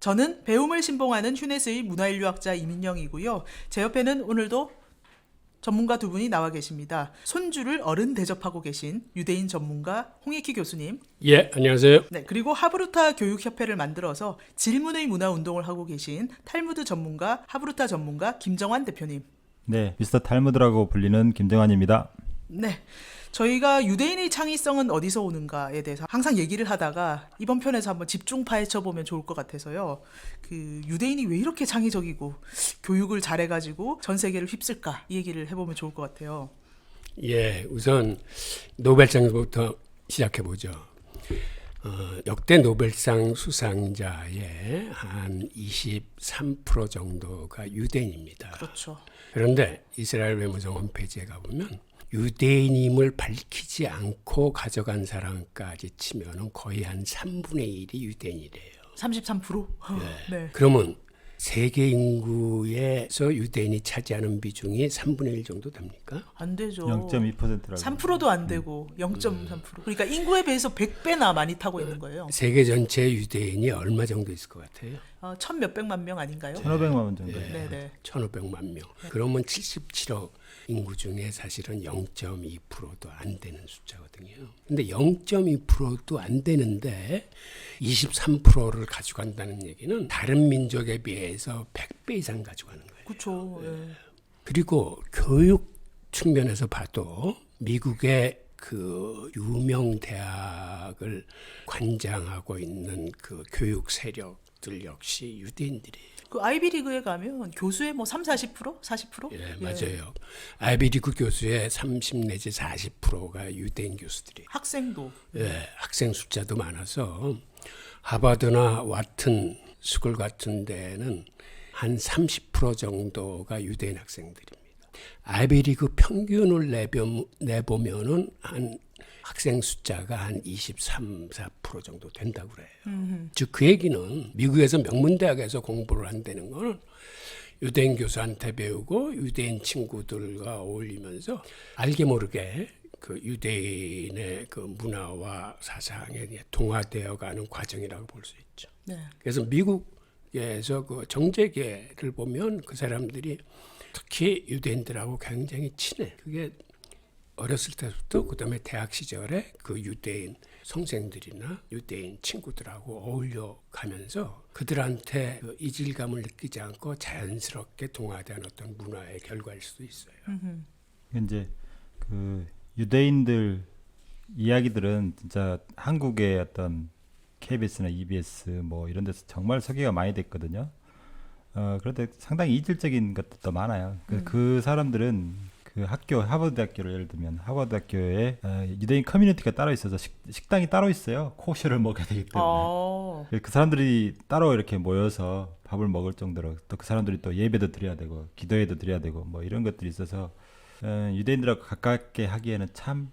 저는 배움을 신봉하는 휴넷의 문화인류학자 이민영이고요. 제 옆에는 오늘도 전문가 두 분이 나와 계십니다. 손주를 어른 대접하고 계신 유대인 전문가 홍익희 교수님. 예, 안녕하세요. 네, 그리고 하브루타 교육협회를 만들어서 질문의 문화 운동을 하고 계신 탈무드 전문가, 하브루타 전문가 김정환 대표님. 네, 미스터 탈무드라고 불리는 김정환입니다. 네, 저희가 유대인의 창의성은 어디서 오는가에 대해서 항상 얘기를 하다가 이번 편에서 한번 집중 파헤쳐보면 좋을 것 같아서요. 그 유대인이 왜 이렇게 창의적이고 교육을 잘해가지고 전 세계를 휩쓸까 이 얘기를 해보면 좋을 것 같아요. 예, 우선 노벨상부터 시작해 보죠. 역대 노벨상 수상자의 한 23% 정도가 유대인입니다. 그렇죠. 그런데 이스라엘 외무성 홈페이지에 가보면 유대인임을 밝히지 않고 가져간 사람까지 치면은 거의 한 3분의 1이 유대인이래요. 33%? 네. 그러면 세계 인구에서 유대인이 차지하는 비중이 3분의 1 정도 됩니까? 안 되죠. 0.2%라고. 3%도 안 되고 0.3%. 그러니까 인구에 비해서 100배나 많이 타고 있는 거예요. 세계 전체 유대인이 얼마 정도 있을 것 같아요? 천 몇백만 명 아닌가요? 1,500만 원 정도. 네네. 1,500만 명. 그러면 77억 인구 중에 사실은 0.2%도 안 되는 숫자거든요. 근데 0.2%도 안 되는데 23%를 가져간다는 얘기는 다른 민족에 비해서 100배 이상 가져가는 거예요. 그렇죠. 예. 그리고 교육 측면에서 봐도 미국의 그 유명 대학을 관장하고 있는 그 교육 세력들 역시 유대인들이에요. 그 아이비리그에 가면 교수의 뭐 3, 40%? 40%? 예, 맞아요. 아이비리그 교수의 30 내지 40%가 유대인 교수들이. 학생도. 예, 학생 숫자도 많아서 하버드나 와튼 스쿨 같은 데는 한 30% 정도가 유대인 학생들입니다. 아이비리그 평균을 내보면은 한 학생 숫자가 한 23, 4% 정도 된다고 그래요. 즉 그 얘기는 미국에서 명문대학에서 공부를 한다는 거는 유대인 교수한테 배우고 유대인 친구들과 어울리면서 알게 모르게 그 유대인의 그 문화와 사상에 동화되어 가는 과정이라고 볼 수 있죠. 네. 그래서 미국에서 그 정재계를 보면 그 사람들이 특히 유대인들하고 굉장히 친해. 그게 어렸을 때부터 그다음에 대학 시절에 그 유대인 성생들이나 유대인 친구들하고 어울려 가면서 그들한테 그 이질감을 느끼지 않고 자연스럽게 동화된 어떤 문화의 결과일 수도 있어요. 이제 그 유대인들 이야기들은 진짜 한국의 어떤 KBS나 EBS 뭐 이런 데서 정말 소개가 많이 됐거든요. 그런데 상당히 이질적인 것도 많아요. 그 사람들은 그 학교 하버드 학교를 예를 들면 하버드 학교에 유대인 커뮤니티가 따로 있어서 식당이 따로 있어요. 코셔를 먹어야 되기 때문에. 그 사람들이 따로 이렇게 모여서 밥을 먹을 정도로 또 그 사람들이 또 예배도 드려야 되고 기도회도 드려야 되고 뭐 이런 것들이 있어서 유대인들하고 가깝게 하기에는 참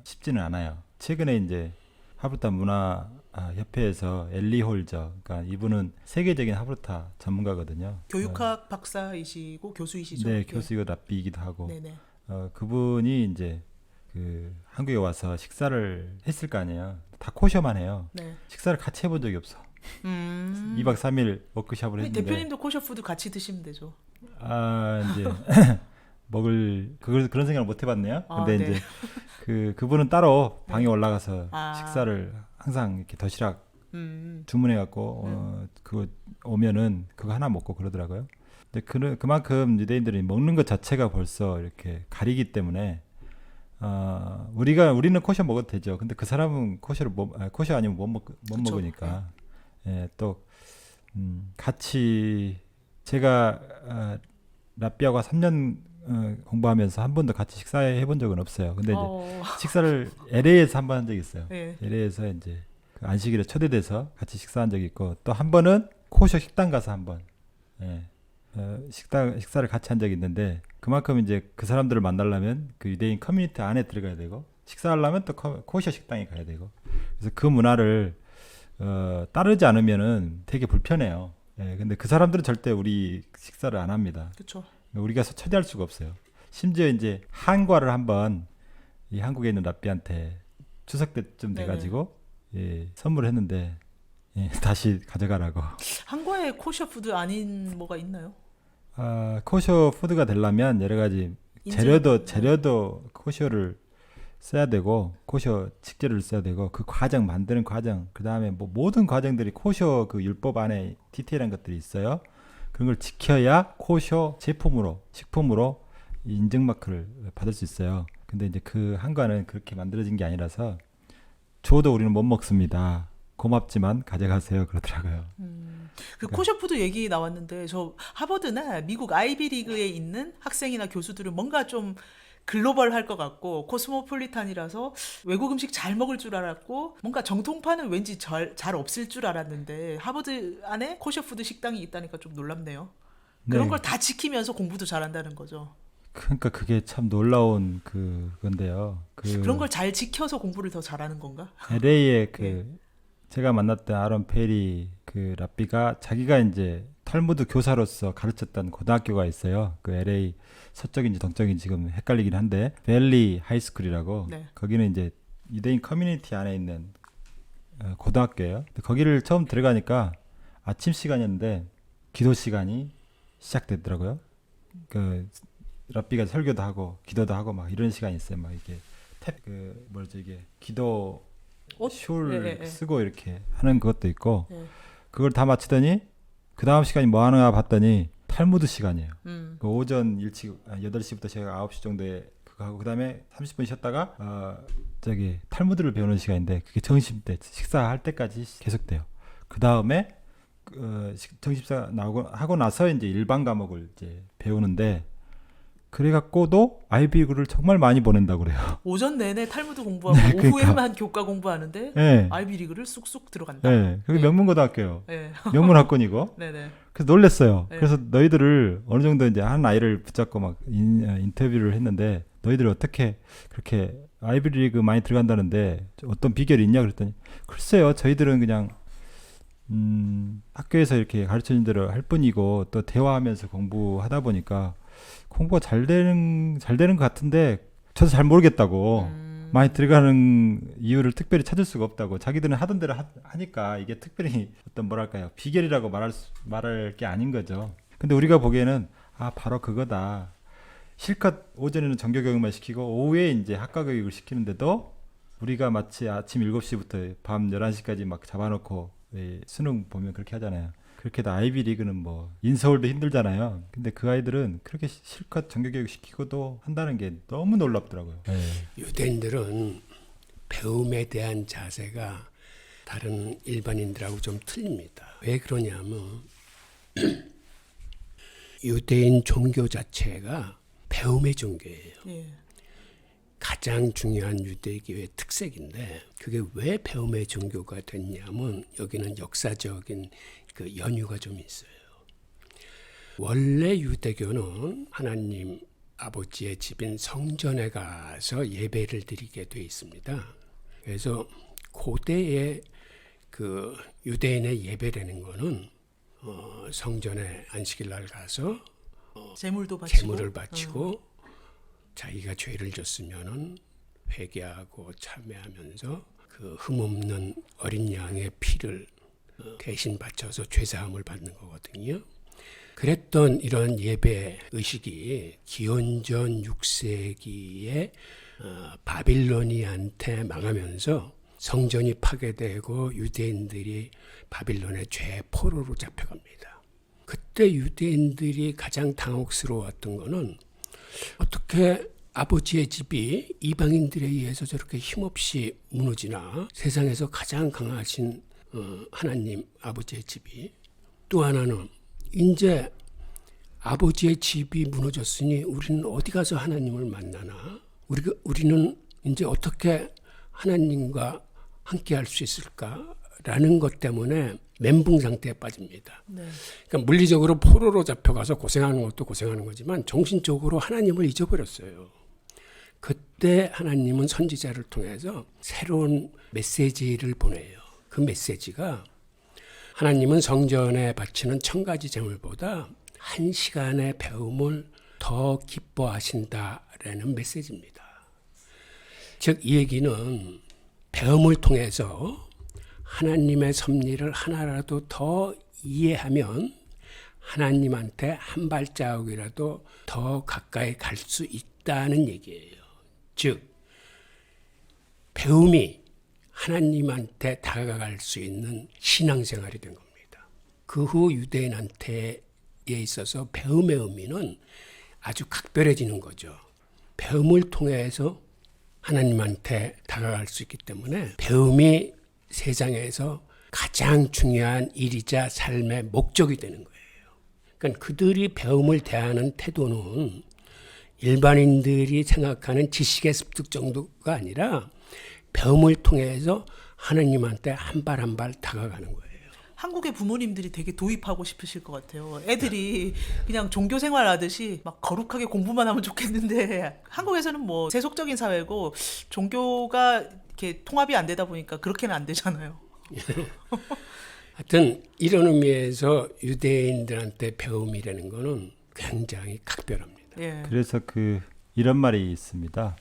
쉽지는 않아요. 최근에 이제 하브루타 문화 협회에서 엘리 홀저, 그러니까 이분은 세계적인 하브루타 전문가거든요. 교육학 박사이시고 교수이시죠? 네, 교수이고 랍비이기도 하고. 네네. 그분이 이제 그 한국에 와서 식사를 했을 거 아니에요. 다 코셔만 해요. 네. 식사를 같이 해본 적이 없어. 2박 3일 워크숍을 했는데. 대표님도 코셔푸드 같이 드시면 되죠. 이제 그런 생각을 못 해봤네요. 근데 네. 이제 그분은 따로 방에 올라가서 식사를 항상 이렇게 도시락 주문해갖고 그거 오면은 그거 하나 먹고 그러더라고요. 근데 그만큼 유대인들이 먹는 것 자체가 벌써 이렇게 가리기 때문에 우리는 코셔 먹어도 되죠. 근데 그 사람은 코셔 아니면 못 먹으니까. 예, 또 같이 제가 랍비하고 3년 공부하면서 한 번도 같이 식사해 본 적은 없어요. 근데 이제 식사를 LA에서 한 번 한 적이 있어요. 네. LA에서 이제 그 안식일에 초대돼서 같이 식사한 적이 있고 또 한 번은 코셔 식당 가서 한 번 식사를 같이 한 적이 있는데 그만큼 이제 그 사람들을 만나려면 그 유대인 커뮤니티 안에 들어가야 되고 식사하려면 또 코셔 식당에 가야 되고 그래서 그 문화를 따르지 않으면은 되게 불편해요. 근데 그 사람들은 절대 우리 식사를 안 합니다. 그렇죠. 우리가 처리할 수가 없어요. 심지어 이제 한과를 한번 이 한국에 있는 랍비한테 추석 때쯤 돼가지고 선물을 했는데 예, 다시 가져가라고. 한과에 코셔 푸드 아닌 뭐가 있나요? 코셔 푸드가 되려면 여러 가지 재료도 코셔를 써야 되고 코셔 식재료를 써야 되고 그 과정 만드는 과정 그다음에 뭐 모든 과정들이 코셔 그 율법 안에 디테일한 것들이 있어요. 그런 걸 지켜야 코셔 제품으로 식품으로 인증 마크를 받을 수 있어요. 근데 이제 그 한과는 그렇게 만들어진 게 아니라서 줘도 우리는 못 먹습니다. 고맙지만 가져가세요 그러더라고요. 그 코셔 푸드 얘기 나왔는데 저 하버드나 미국 아이비리그에 있는 학생이나 교수들은 뭔가 좀 글로벌할 것 같고 코스모폴리탄이라서 외국 음식 잘 먹을 줄 알았고 뭔가 정통파는 왠지 잘 없을 줄 알았는데 하버드 안에 코셔푸드 식당이 있다니까 좀 놀랍네요. 그런 네. 걸 다 지키면서 공부도 잘한다는 거죠. 그러니까 그게 참 놀라운 그건데요. 그런 걸 잘 지켜서 공부를 더 잘하는 건가? LA의 예. 제가 만났던 아론 페리 그 랍비가 자기가 이제 탈무드 교사로서 가르쳤던 고등학교가 있어요. 그 LA 서쪽인지 동쪽인지 지금 헷갈리긴 한데 밸리 하이스쿨이라고 네. 거기는 이제 유대인 커뮤니티 안에 있는 고등학교예요. 근데 거기를 처음 들어가니까 아침 시간이었는데 기도 시간이 시작됐더라고요. 그 랍비가 설교도 하고 기도도 하고 막 이런 시간이 있어요. 막 이게 이게 기도 옷? 숄 예. 쓰고 이렇게 하는 것도 있고 예. 그걸 다 마치더니 그 다음 시간이 뭐 하나 봤더니 탈무드 시간이에요. 그 오전 일찍 8시부터 제가 9시 정도에 그거 하고 그 다음에 30분 쉬었다가 탈무드를 배우는 시간인데 그게 점심 때 식사할 때까지 계속돼요. 그 다음에 점심식사 하고 나서 이제 일반 과목을 이제 배우는데 그래갖고도 아이비리그를 정말 많이 보낸다고 그래요. 오전 내내 탈무드 공부하고 네, 그러니까. 오후에만 교과 공부하는데 네. 아이비리그를 쑥쑥 들어간다. 네. 그게 네. 명문고등학교예요. 네. 명문학군이고. 네네. 그래서 놀랬어요. 네. 그래서 너희들을 어느 정도 이제 한 아이를 붙잡고 막 인터뷰를 했는데 너희들 어떻게 그렇게 아이비리그 많이 들어간다는데 어떤 비결이 있냐 그랬더니 글쎄요. 저희들은 그냥 학교에서 이렇게 가르쳐준 대로 할 뿐이고 또 대화하면서 공부하다 보니까 공부가 잘 되는 것 같은데 저도 잘 모르겠다고 많이 들어가는 이유를 특별히 찾을 수가 없다고 자기들은 하던 대로 하니까 이게 특별히 어떤 뭐랄까요 비결이라고 말할 게 아닌 거죠. 근데 우리가 보기에는 바로 그거다. 실컷 오전에는 정규 교육만 시키고 오후에 이제 학과 교육을 시키는데도 우리가 마치 아침 7시부터 밤 11시까지 막 잡아놓고 수능 보면 그렇게 하잖아요. 그렇게도 아이비리그는 뭐 인서울도 힘들잖아요. 근데 그 아이들은 그렇게 실컷 정규교육 시키고도 한다는 게 너무 놀랍더라고요. 네. 유대인들은 배움에 대한 자세가 다른 일반인들하고 좀 틀립니다. 왜 그러냐면 유대인 종교 자체가 배움의 종교예요. 예. 가장 중요한 유대교의 특색인데 그게 왜 배움의 종교가 됐냐면 여기는 역사적인 그 연유가 좀 있어요. 원래 유대교는 하나님 아버지의 집인 성전에 가서 예배를 드리게 돼 있습니다. 그래서 고대의 그 유대인의 예배라는 거는 성전에 안식일 날 가서 재물도 바치고 제물을 바치고 자기가 죄를 졌으면은 회개하고 참회하면서 그 흠없는 어린 양의 피를 대신 바쳐서 죄사함을 받는 거거든요. 그랬던 이런 예배 의식이 기원전 6세기에 바빌로니한테 망하면서 성전이 파괴되고 유대인들이 바빌론의 죄의 포로로 잡혀갑니다. 그때 유대인들이 가장 당혹스러웠던 거는 어떻게 아버지의 집이 이방인들에 의해서 저렇게 힘없이 무너지나 세상에서 가장 강하신 하나님 아버지의 집이 또 하나는 이제 아버지의 집이 무너졌으니 우리는 어디 가서 하나님을 만나나 우리는 이제 어떻게 하나님과 함께 할 수 있을까라는 것 때문에 멘붕 상태에 빠집니다. 네. 그러니까 물리적으로 포로로 잡혀가서 고생하는 것도 고생하는 거지만 정신적으로 하나님을 잊어버렸어요. 그때 하나님은 선지자를 통해서 새로운 메시지를 보내요. 그 메시지가 하나님은 성전에 바치는 1000가지 제물보다 1시간의 배움을 더 기뻐하신다라는 메시지입니다. 즉 이 얘기는 배움을 통해서 하나님의 섭리를 하나라도 더 이해하면 하나님한테 한 발자국이라도 더 가까이 갈 수 있다는 얘기예요. 즉 배움이 하나님한테 다가갈 수 있는 신앙생활이 된 겁니다. 그 후 유대인한테 있어서 배움의 의미는 아주 각별해지는 거죠. 배움을 통해서 하나님한테 다가갈 수 있기 때문에 배움이 세상에서 가장 중요한 일이자 삶의 목적이 되는 거예요. 그러니까 그들이 배움을 대하는 태도는 일반인들이 생각하는 지식의 습득 정도가 아니라 배움을 통해서 하나님한테 한 발 한 발 다가가는 거예요. 한국의 부모님들이 되게 도입하고 싶으실 것 같아요. 애들이 그냥 종교 생활하듯이 막 거룩하게 공부만 하면 좋겠는데 한국에서는 뭐 세속적인 사회고 종교가 이렇게 통합이 안 되다 보니까 그렇게는 안 되잖아요. 하여튼 이런 의미에서 유대인들한테 배움이라는 거는 굉장히 각별합니다. 예. 그래서 이런 말이 있습니다.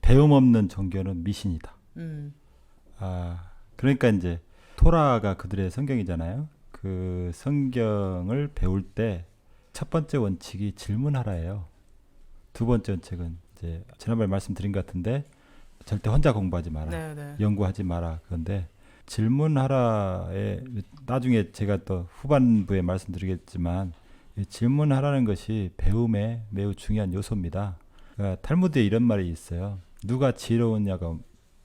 배움 없는 종교는 미신이다. 그러니까 이제 토라가 그들의 성경이잖아요. 그 성경을 배울 때 첫 번째 원칙이 질문하라예요. 두 번째 원칙은 이제 지난번에 말씀드린 것 같은데 절대 혼자 공부하지 마라. 네, 네. 연구하지 마라. 그런데 질문하라에 나중에 제가 또 후반부에 말씀드리겠지만 질문하라는 것이 배움의 매우 중요한 요소입니다. 그러니까 탈무드에 이런 말이 있어요. 누가 지혜로우냐가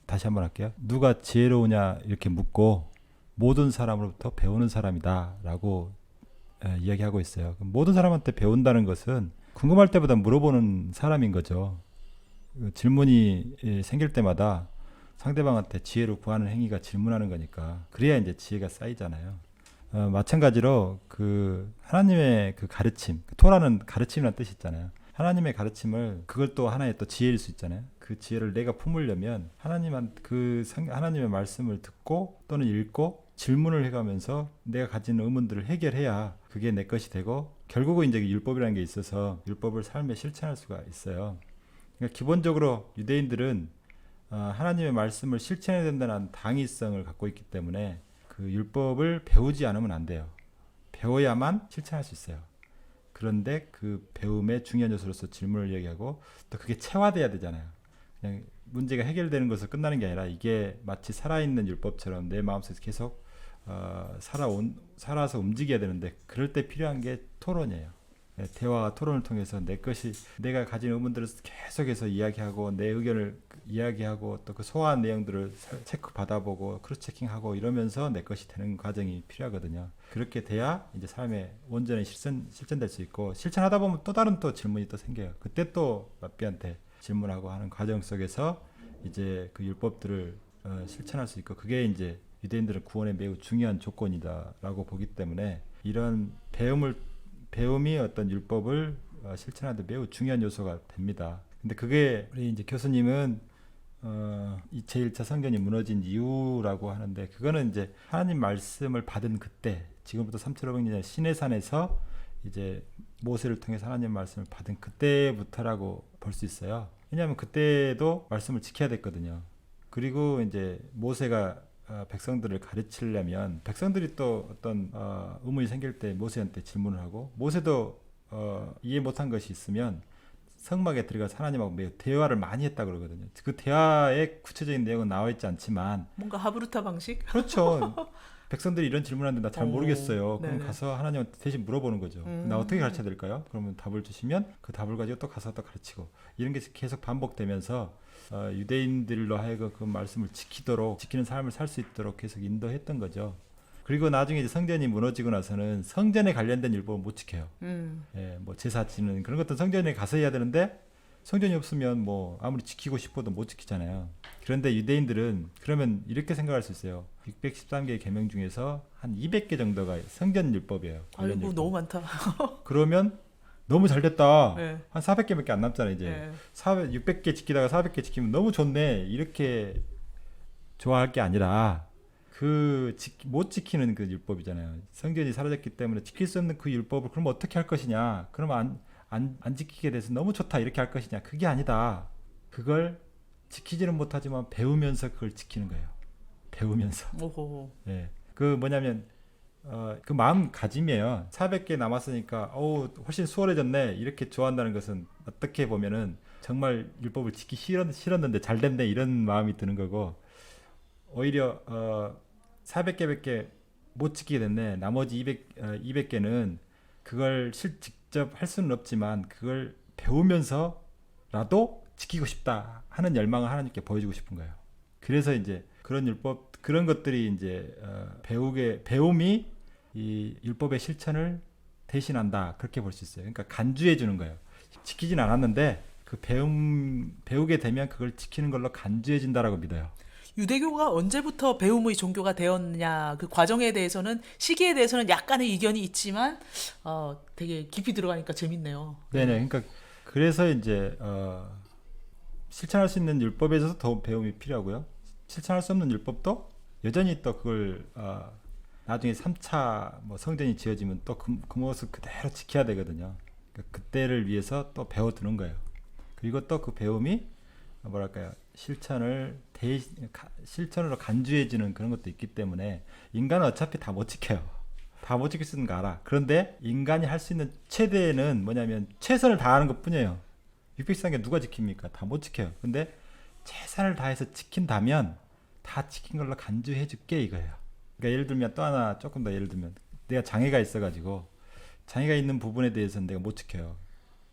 다시 한번 할게요. 누가 지혜로우냐 이렇게 묻고 모든 사람으로부터 배우는 사람이다 라고 이야기하고 있어요. 모든 사람한테 배운다는 것은 궁금할 때보다 물어보는 사람인 거죠. 질문이 생길 때마다 상대방한테 지혜를 구하는 행위가 질문하는 거니까 그래야 이제 지혜가 쌓이잖아요. 마찬가지로 하나님의 가르침, 토라는 가르침이라는 뜻이 있잖아요. 하나님의 가르침을 그걸 또 하나의 또 지혜일 수 있잖아요. 그 지혜를 내가 품으려면 하나님의 말씀을 듣고 또는 읽고 질문을 해가면서 내가 가진 의문들을 해결해야 그게 내 것이 되고 결국은 이제 율법이라는 게 있어서 율법을 삶에 실천할 수가 있어요. 그러니까 기본적으로 유대인들은 하나님의 말씀을 실천해야 된다는 당위성을 갖고 있기 때문에 그 율법을 배우지 않으면 안 돼요. 배워야만 실천할 수 있어요. 그런데 그 배움의 중요한 요소로서 질문을 얘기하고 또 그게 체화돼야 되잖아요. 그냥 문제가 해결되는 것으로 끝나는 게 아니라 이게 마치 살아있는 율법처럼 내 마음속에서 계속 살아서 움직여야 되는데 그럴 때 필요한 게 토론이에요. 대화와 토론을 통해서 내가 가진 의문들을 계속해서 이야기하고 내 의견을 이야기하고 또 그 소화한 내용들을 체크 받아보고 크로스 체킹하고 이러면서 내 것이 되는 과정이 필요하거든요. 그렇게 돼야 이제 삶에 온전히 실천될 수 있고 실천하다 보면 또 다른 또 질문이 또 생겨요. 그때 또 랍비한테 질문하고 하는 과정 속에서 이제 그 율법들을 실천할 수 있고 그게 이제 유대인들은 구원의 매우 중요한 조건이다라고 보기 때문에 이런 배움이 어떤 율법을 실천하는 데 매우 중요한 요소가 됩니다. 근데 그게 우리 이제 교수님은 제1차 성전이 무너진 이유라고 하는데 그거는 이제 하나님 말씀을 받은 그때 지금부터 3,500년 전 시내산에서 이제 모세를 통해서 하나님 말씀을 받은 그때부터라고 볼 수 있어요. 왜냐하면 그때도 말씀을 지켜야 됐거든요. 그리고 이제 모세가 백성들을 가르치려면 백성들이 또 어떤 의문이 생길 때 모세한테 질문을 하고 모세도 이해 못한 것이 있으면 성막에 들어가서 하나님하고 매우 대화를 많이 했다 그러거든요. 그 대화의 구체적인 내용은 나와 있지 않지만 뭔가 하브루타 방식? 그렇죠. 백성들이 이런 질문하는데 나 잘 모르겠어요. 그럼 네네. 가서 하나님한테 대신 물어보는 거죠. 나 어떻게 가르쳐야 될까요? 그러면 답을 주시면 그 답을 가지고 또 가서 또 가르치고 이런 게 계속 반복되면서 유대인들로 하여금 그 말씀을 지키는 삶을 살 수 있도록 계속 인도했던 거죠. 그리고 나중에 이제 성전이 무너지고 나서는 성전에 관련된 율법을 못 지켜요. 예, 뭐 제사 지는 그런 것도 성전에 가서 해야 되는데 성전이 없으면 뭐 아무리 지키고 싶어도 못 지키잖아요. 그런데 유대인들은 그러면 이렇게 생각할 수 있어요. 613개의 계명 중에서 한 200개 정도가 성전 율법이에요. 관련 아이고 율법. 너무 많다. 그러면 너무 잘 됐다. 네. 한 400개밖에 안 남잖아 이제. 네. 600개 지키다가 400개 지키면 너무 좋네. 이렇게 좋아할 게 아니라 못 지키는 그 율법이잖아요. 성전이 사라졌기 때문에 지킬 수 없는 그 율법을 그럼 어떻게 할 것이냐? 그러면 안 지키게 돼서 너무 좋다 이렇게 할 것이냐? 그게 아니다. 그걸 지키지는 못하지만 배우면서 그걸 지키는 거예요. 배우면서. 오호. 예. 그 뭐냐면 그 마음가짐이에요. 400개 남았으니까 훨씬 수월해졌네. 이렇게 좋아한다는 것은 어떻게 보면은 정말 율법을 지키기 싫었는데 잘 됐네 이런 마음이 드는 거고, 오히려 400개밖에 못 지키게 됐네. 나머지 200개는 그걸 직접 할 수는 없지만 그걸 배우면서라도 지키고 싶다 하는 열망을 하나님께 보여주고 싶은 거예요. 그래서 이제 그런 율법, 그런 것들이 이제 배움이 이 율법의 실천을 대신한다, 그렇게 볼 수 있어요. 그러니까 간주해 주는 거예요. 지키진 않았는데 그 배우게 되면 그걸 지키는 걸로 간주해 준다라고 믿어요. 유대교가 언제부터 배움의 종교가 되었냐, 그 과정에 대해서는, 시기에 대해서는 약간의 이견이 있지만 되게 깊이 들어가니까 재밌네요. 네네. 그러니까 그래서 이제 실천할 수 있는 율법에 있어서 더 배움이 필요하고요. 실천할 수 없는 율법도 여전히 또 그걸 나중에 3차 뭐 성전이 지어지면 또 그 모습 그대로 지켜야 되거든요. 그러니까 그때를 위해서 또 배워두는 거예요. 그리고 또 그 배움이 뭐랄까요, 실천으로 간주해지는 그런 것도 있기 때문에 인간은 어차피 다 못 지켜요. 다 못 지킬 수 있는 거 알아. 그런데 인간이 할 수 있는 최대는 뭐냐면 최선을 다하는 것 뿐이에요. 613개 누가 지킵니까? 다 못 지켜요. 근데 최선을 다해서 지킨다면 다 지킨 걸로 간주해 줄게 이거예요. 그러니까 예를 들면 또 하나, 조금 더 예를 들면 내가 장애가 있어가지고 장애가 있는 부분에 대해서는 내가 못 지켜요.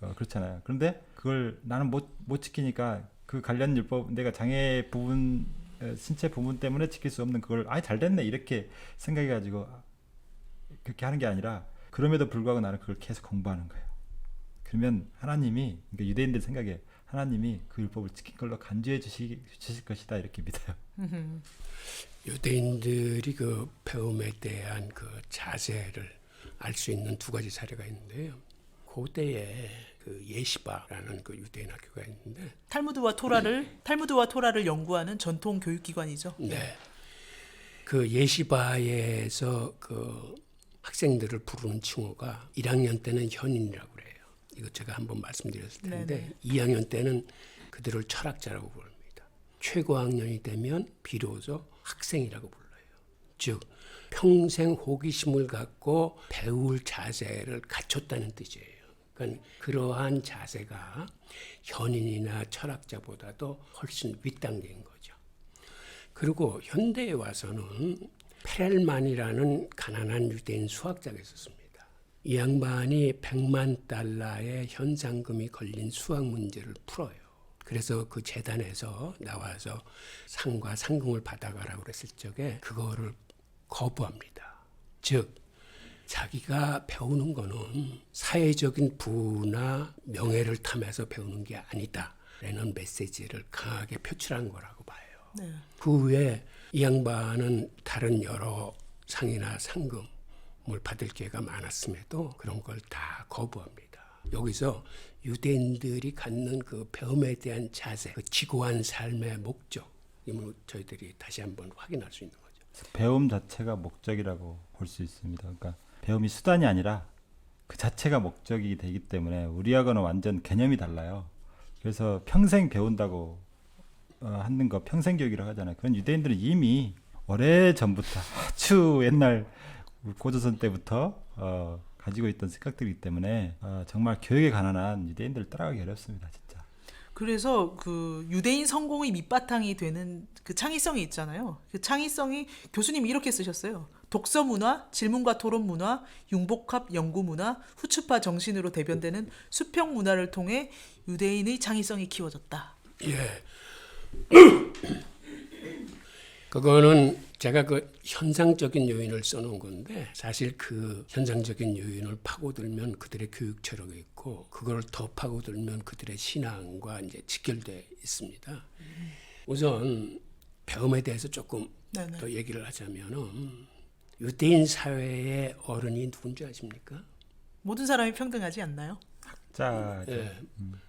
그렇잖아요. 그런데 그걸 나는 못 지키니까 그 관련 율법, 내가 장애 부분, 신체 부분 때문에 지킬 수 없는 그걸 잘 됐네 이렇게 생각해가지고 그렇게 하는 게 아니라, 그럼에도 불구하고 나는 그걸 계속 공부하는 거예요. 그러면 하나님이, 그러니까 유대인들 생각에 하나님이 그 율법을 지킨 걸로 간주해 주실 것이다 이렇게 믿어요. 유대인들이 그 배움에 대한 그 자세를 알 수 있는 두 가지 사례가 있는데요. 고대에 그 예시바라는 그 유대인 학교가 있는데, 탈무드와 토라를 연구하는 전통 교육기관이죠. 네, 그 예시바에서 그 학생들을 부르는 칭호가 1학년 때는 현인이라고 그래요. 이거 제가 한번 말씀드렸을 텐데, 네네. 2학년 때는 그들을 철학자라고 부릅니다. 최고학년이 되면 비로소 학생이라고 불러요. 즉 평생 호기심을 갖고 배울 자세를 갖췄다는 뜻이에요. 그러니까 그러한 자세가 현인이나 철학자보다도 훨씬 윗단계인 거죠. 그리고 현대에 와서는 페렐만이라는 가난한 유대인 수학자가 있었습니다. 이 양반이 100만 달러의 현상금이 걸린 수학 문제를 풀어요. 그래서 그 재단에서 나와서 상과 상금을 받아가라고 그랬을 적에 그거를 거부합니다. 즉 자기가 배우는 거는 사회적인 부나 명예를 탐해서 배우는 게 아니다 라는 메시지를 강하게 표출한 거라고 봐요. 네. 그 후에 이 양반은 다른 여러 상이나 상금을 받을 기회가 많았음에도 그런 걸 다 거부합니다. 여기서 유대인들이 갖는 그 배움에 대한 자세, 그 지고한 삶의 목적, 이걸 저희들이 다시 한번 확인할 수 있는 거죠. 배움 자체가 목적이라고 볼 수 있습니다. 그러니까 배움이 수단이 아니라 그 자체가 목적이 되기 때문에 우리하고는 완전 개념이 달라요. 그래서 평생 배운다고 하는 거 평생 교육이라고 하잖아요. 그런 유대인들은 이미 오래 전부터 아주 옛날 고조선 때부터 가지고 있던 생각들이기 때문에 정말 교육에 가난한 유대인들을 따라가기 어렵습니다, 진짜. 그래서 그 유대인 성공의 밑바탕이 되는 그 창의성이 있잖아요. 그 창의성이 교수님이 이렇게 쓰셨어요. 독서 문화, 질문과 토론 문화, 융복합 연구 문화, 후추파 정신으로 대변되는 수평 문화를 통해 유대인의 창의성이 키워졌다. 예. 그거는 제가 그 현상적인 요인을 써놓은 건데, 사실 그 현상적인 요인을 파고들면 그들의 교육 체력이 있고, 그걸 더 파고들면 그들의 신앙과 이제 직결돼 있습니다. 우선 배움에 대해서 조금 네네. 더 얘기를 하자면은, 유대인 사회의 어른이 누군지 아십니까? 모든 사람이 평등하지 않나요? 자, 예,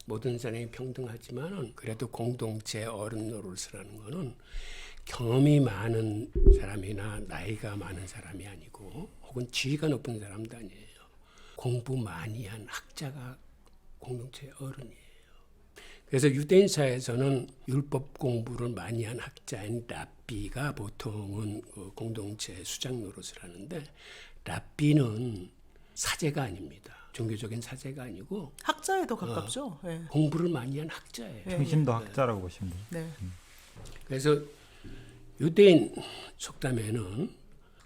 모든 사람이 평등하지만은 그래도 공동체 어른 노릇을 하는 거는 경험이 많은 사람이나 나이가 많은 사람이 아니고, 혹은 지위가 높은 사람도 아니에요. 공부 많이 한 학자가 공동체의 어른이에요. 그래서 유대인 사회에서는 율법 공부를 많이 한 학자인 랍비가 보통은 그 공동체 수장 노릇을 하는데 랍비는 사제가 아닙니다. 종교적인 사제가 아니고 학자에 더 가깝죠. 예. 공부를 많이 한 학자예요. 예. 중심도 학자라고 보시면 돼요. 네. 그래서 유대인 속담에는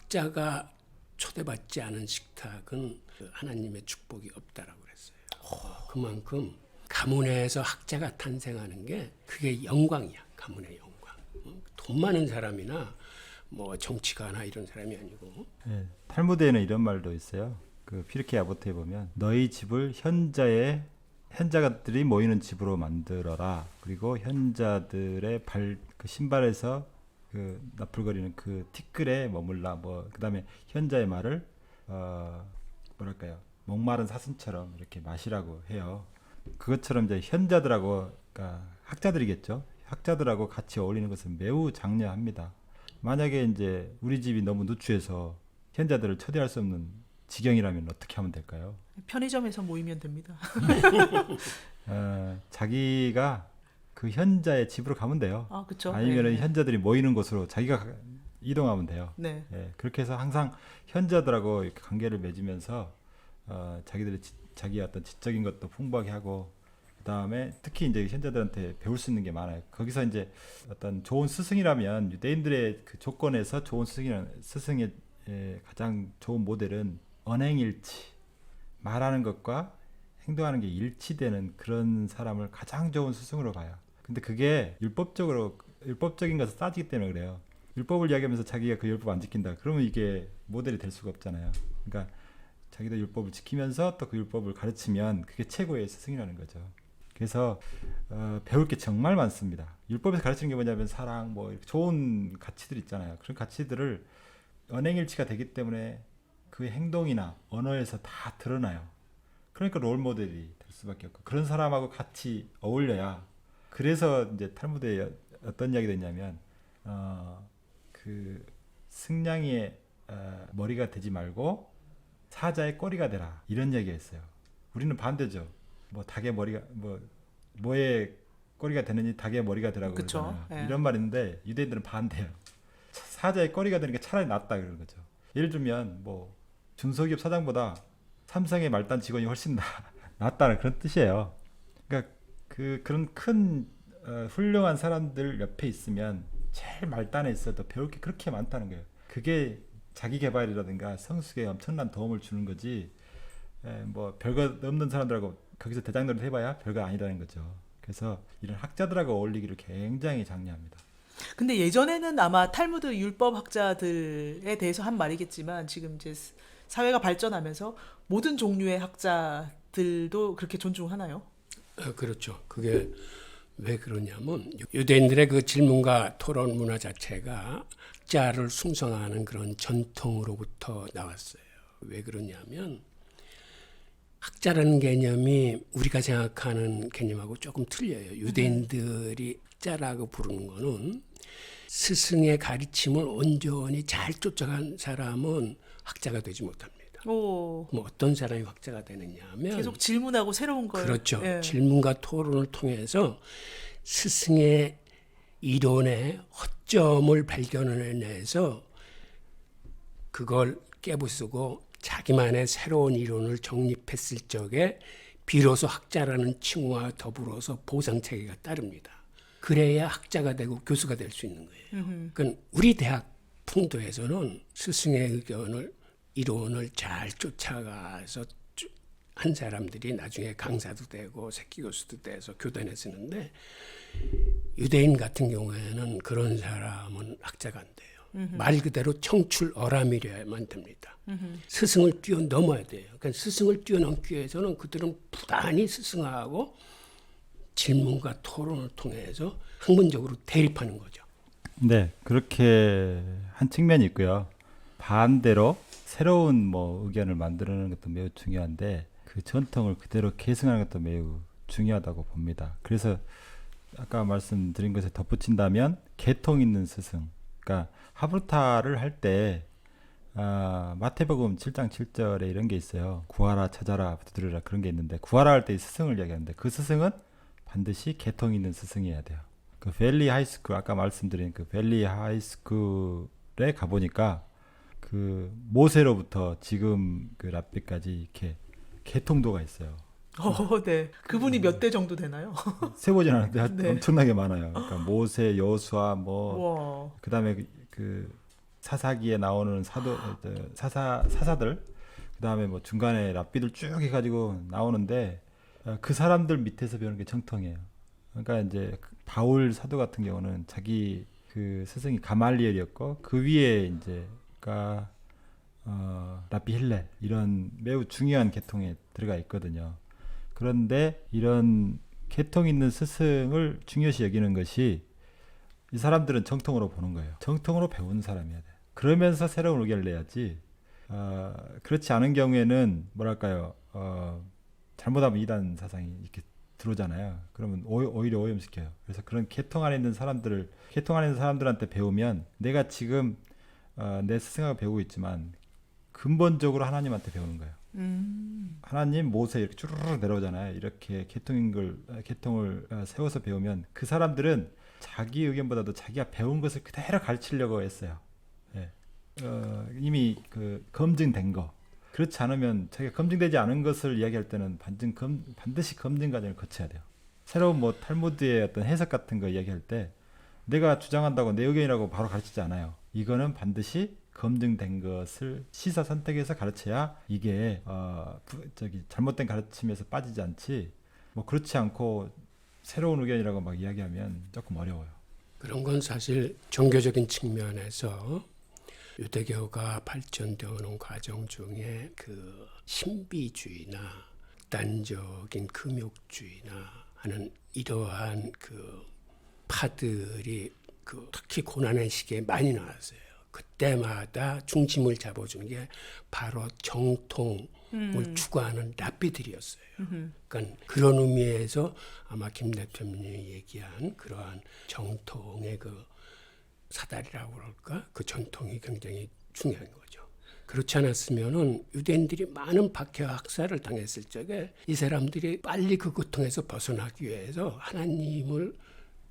학자가 초대받지 않은 식탁은 하나님의 축복이 없다라고 그랬어요. 그만큼 가문에서 학자가 탄생하는 게 그게 영광이야. 가문의 영광. 돈 많은 사람이나 뭐 정치가나 이런 사람이 아니고. 예, 탈무드에는 이런 말도 있어요. 그 피르케 아보트에 보면 너희 집을 현자들이 모이는 집으로 만들어라. 그리고 현자들의 그 신발에서 그 나풀거리는 그 티끌에 머물라. 뭐 그다음에 현자의 말을 뭐랄까요? 목마른 사슴처럼 이렇게 마시라고 해요. 그것처럼 이제 현자들하고 그러니까 학자들이겠죠. 학자들하고 같이 어울리는 것은 매우 장려합니다. 만약에 이제 우리 집이 너무 누추해서 현자들을 초대할 수 없는 지경이라면 어떻게 하면 될까요? 편의점에서 모이면 됩니다. 자기가 그 현자의 집으로 가면 돼요. 아, 그렇죠. 아니면은 네. 현자들이 모이는 곳으로 자기가 이동하면 돼요. 네. 예, 그렇게 해서 항상 현자들하고 이렇게 관계를 맺으면서 자기의 어떤 지적인 것도 풍부하게 하고 그다음에 특히 이제 현자들한테 배울 수 있는 게 많아요. 거기서 이제 어떤 좋은 스승이라면 유대인들의 그 조건에서 좋은 스승의 가장 좋은 모델은 언행일치, 말하는 것과 행동하는 게 일치되는 그런 사람을 가장 좋은 스승으로 봐요. 근데 그게 율법적인 것을 따지기 때문에 그래요. 율법을 이야기하면서 자기가 그 율법 안 지킨다. 그러면 이게 모델이 될 수가 없잖아요. 그러니까 자기도 율법을 지키면서 또 그 율법을 가르치면 그게 최고의 스승이라는 거죠. 그래서 배울 게 정말 많습니다. 율법에서 가르치는 게 뭐냐면 사랑, 뭐 좋은 가치들 있잖아요. 그런 가치들을 언행일치가 되기 때문에 그 행동이나 언어에서 다 드러나요. 그러니까 롤 모델이 될 수밖에 없고 그런 사람하고 같이 어울려야. 그래서 이제 탈무드에 어떤 이야기가 있냐면 그 승냥이의 머리가 되지 말고 사자의 꼬리가 되라 이런 얘기가 있어요. 우리는 반대죠. 뭐 닭의 머리가 뭐의 꼬리가 되느니 닭의 머리가 되라고 그쵸. 그러잖아요. 예. 이런 말인데 유대인들은 반대예요. 사자의 꼬리가 되는 게 차라리 낫다 그러는 거죠. 예를 들면 뭐 중소기업 사장보다 삼성의 말단 직원이 훨씬 낫다는 그런 뜻이에요. 그러니까 그런 큰 훌륭한 사람들 옆에 있으면 제일 말단에 있어도 배울 게 그렇게 많다는 거예요. 그게 자기 개발이라든가 성숙에 엄청난 도움을 주는 거지. 뭐 별거 없는 사람들하고 거기서 대장노릇 해봐야 별거 아니라는 거죠. 그래서 이런 학자들하고 어울리기를 굉장히 장려합니다. 근데 예전에는 아마 탈무드 율법 학자들에 대해서 한 말이겠지만 지금 이제 사회가 발전하면서 모든 종류의 학자들도 그렇게 존중하나요? 그렇죠. 그게 왜 그러냐면 유대인들의 그 질문과 토론 문화 자체가 학자를 숭상하는 그런 전통으로부터 나왔어요. 왜 그러냐면 학자라는 개념이 우리가 생각하는 개념하고 조금 틀려요. 유대인들이 학자라고 부르는 거는 스승의 가르침을 온전히 잘 쫓아간 사람은 학자가 되지 못합니다. 오, 그럼 어떤 사람이 학자가 되느냐 하면 계속 질문하고 새로운 걸. 그렇죠. 예. 질문과 토론을 통해서 스승의 이론의 허점을 발견해내서 그걸 깨부수고 자기만의 새로운 이론을 정립했을 적에 비로소 학자라는 칭호와 더불어서 보상체계가 따릅니다. 그래야 학자가 되고 교수가 될 수 있는 거예요. 그러니까 우리 대학 풍토에서는 스승의 의견을 이론을 잘 쫓아가서 한 사람들이 나중에 강사도 되고 새끼 교수도 돼서 교단에 쓰는데 유대인 같은 경우에는 그런 사람은 학자가 안 돼요. 말 그대로 청출 어람이려야만 됩니다. 스승을 뛰어넘어야 돼요. 그러니까 스승을 뛰어넘기 위해서는 그들은 부단히 스승하고 질문과 토론을 통해서 학문적으로 대립하는 거죠. 네, 그렇게 한 측면이 있고요. 반대로 새로운 뭐 의견을 만들어내는 것도 매우 중요한데 그 전통을 그대로 계승하는 것도 매우 중요하다고 봅니다. 그래서 아까 말씀드린 것에 덧붙인다면 계통 있는 스승, 그러니까 하브루타를 할 때 마태복음 7장 7절에 이런 게 있어요. 구하라 찾아라 들으라 그런 게 있는데 구하라 할 때 스승을 이야기하는데 그 스승은 반드시 계통 있는 스승이어야 돼요. 그 밸리 하이스쿨 아까 말씀드린 그 밸리 하이스쿨에 가보니까 그 모세로부터 지금 그 랍비까지 이렇게 계통도가 있어요. 네. 그분이 몇 대 정도 되나요? 세보진 않았는데 네. 엄청나게 많아요. 그러니까 모세, 여수아 와. 그다음에 그 사사기에 나오는 사사들 그다음에 뭐 중간에 랍비들 쭉 해가지고 나오는데 그 사람들 밑에서 배우는 게 정통이에요. 그러니까 이제 바울 사도 같은 경우는 자기 그 스승이 가말리엘이었고 그 위에 이제 그러니까 랍비 힐레 이런 매우 중요한 계통에 들어가 있거든요. 그런데 이런 계통 있는 스승을 중요시 여기는 것이 이 사람들은 정통으로 보는 거예요. 정통으로 배운 사람이어야 돼. 그러면서 새로운 의견을 내야지. 그렇지 않은 경우에는 뭐랄까요? 잘못하면 이단 사상이 이렇게 들어오잖아요. 그러면 오히려 오염시켜요. 그래서 그런 계통 안에 있는 사람들한테 배우면 내가 지금 내 스승하고 배우고 있지만 근본적으로 하나님한테 배우는 거예요. 하나님 모세 이렇게 쭈르르 내려오잖아요. 이렇게 계통을 세워서 배우면 그 사람들은 자기 의견보다도 자기가 배운 것을 그대로 가르치려고 했어요. 예. 이미 그 검증된 거. 그렇지 않으면 자기가 검증되지 않은 것을 이야기할 때는 반드시 검증 과정을 거쳐야 돼요. 새로운 뭐 탈무드의 어떤 해석 같은 거 이야기할 때 내가 주장한다고 내 의견이라고 바로 가르치지 않아요. 이거는 반드시 검증된 것을 시사 선택해서 가르쳐야 이게 잘못된 가르침에서 빠지지 않지. 뭐 그렇지 않고 새로운 의견이라고 막 이야기하면 조금 어려워요. 그런 건 사실 종교적인 측면에서 유대교가 발전되어오는 과정 중에 그 신비주의나 극단적인 금욕주의나 하는 이러한 그 파들이 그 특히 고난의 시기에 많이 나왔어요. 그때마다 중심을 잡아주는 게 바로 정통을 추구하는 랍비들이었어요. 그러니까 그런 의미에서 아마 김 대표님이 얘기한 그러한 정통의 그 사다리라고 그럴까? 그 전통이 굉장히 중요한 거죠. 그렇지 않았으면은 유대인들이 많은 박해와 학살을 당했을 적에 이 사람들이 빨리 그 고통에서 벗어나기 위해서 하나님을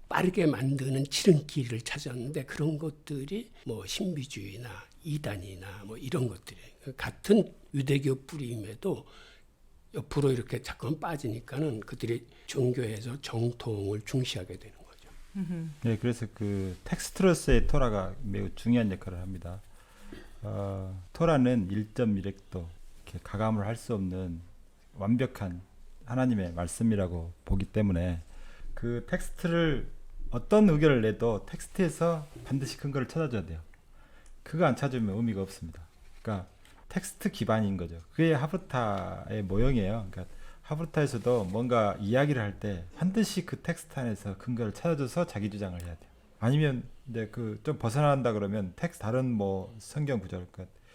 빠르게 만드는 지름길을 찾았는데 그런 것들이 뭐 신비주의나 이단이나 뭐 이런 것들이 같은 유대교 뿌리임에도 옆으로 이렇게 자꾸만 빠지니까는 그들이 종교에서 정통을 중시하게 되는 거죠. 네, 그래서 그 텍스트로서의 토라가 매우 중요한 역할을 합니다. 토라는 1.1획도 이렇게 가감을 할 수 없는 완벽한 하나님의 말씀이라고 보기 때문에 그 텍스트를 어떤 의견을 내도 텍스트에서 반드시 근거를 찾아줘야 돼요. 그거 안 찾으면 의미가 없습니다. 그러니까 텍스트 기반인 거죠. 그게 하브르타의 모형이에요. 그러니까 하브르타에서도 뭔가 이야기를 할 때 반드시 그 텍스트 안에서 근거를 찾아줘서 자기 주장을 해야 돼요. 아니면 이제 그 좀 벗어난다 그러면 다른 뭐 성경 구절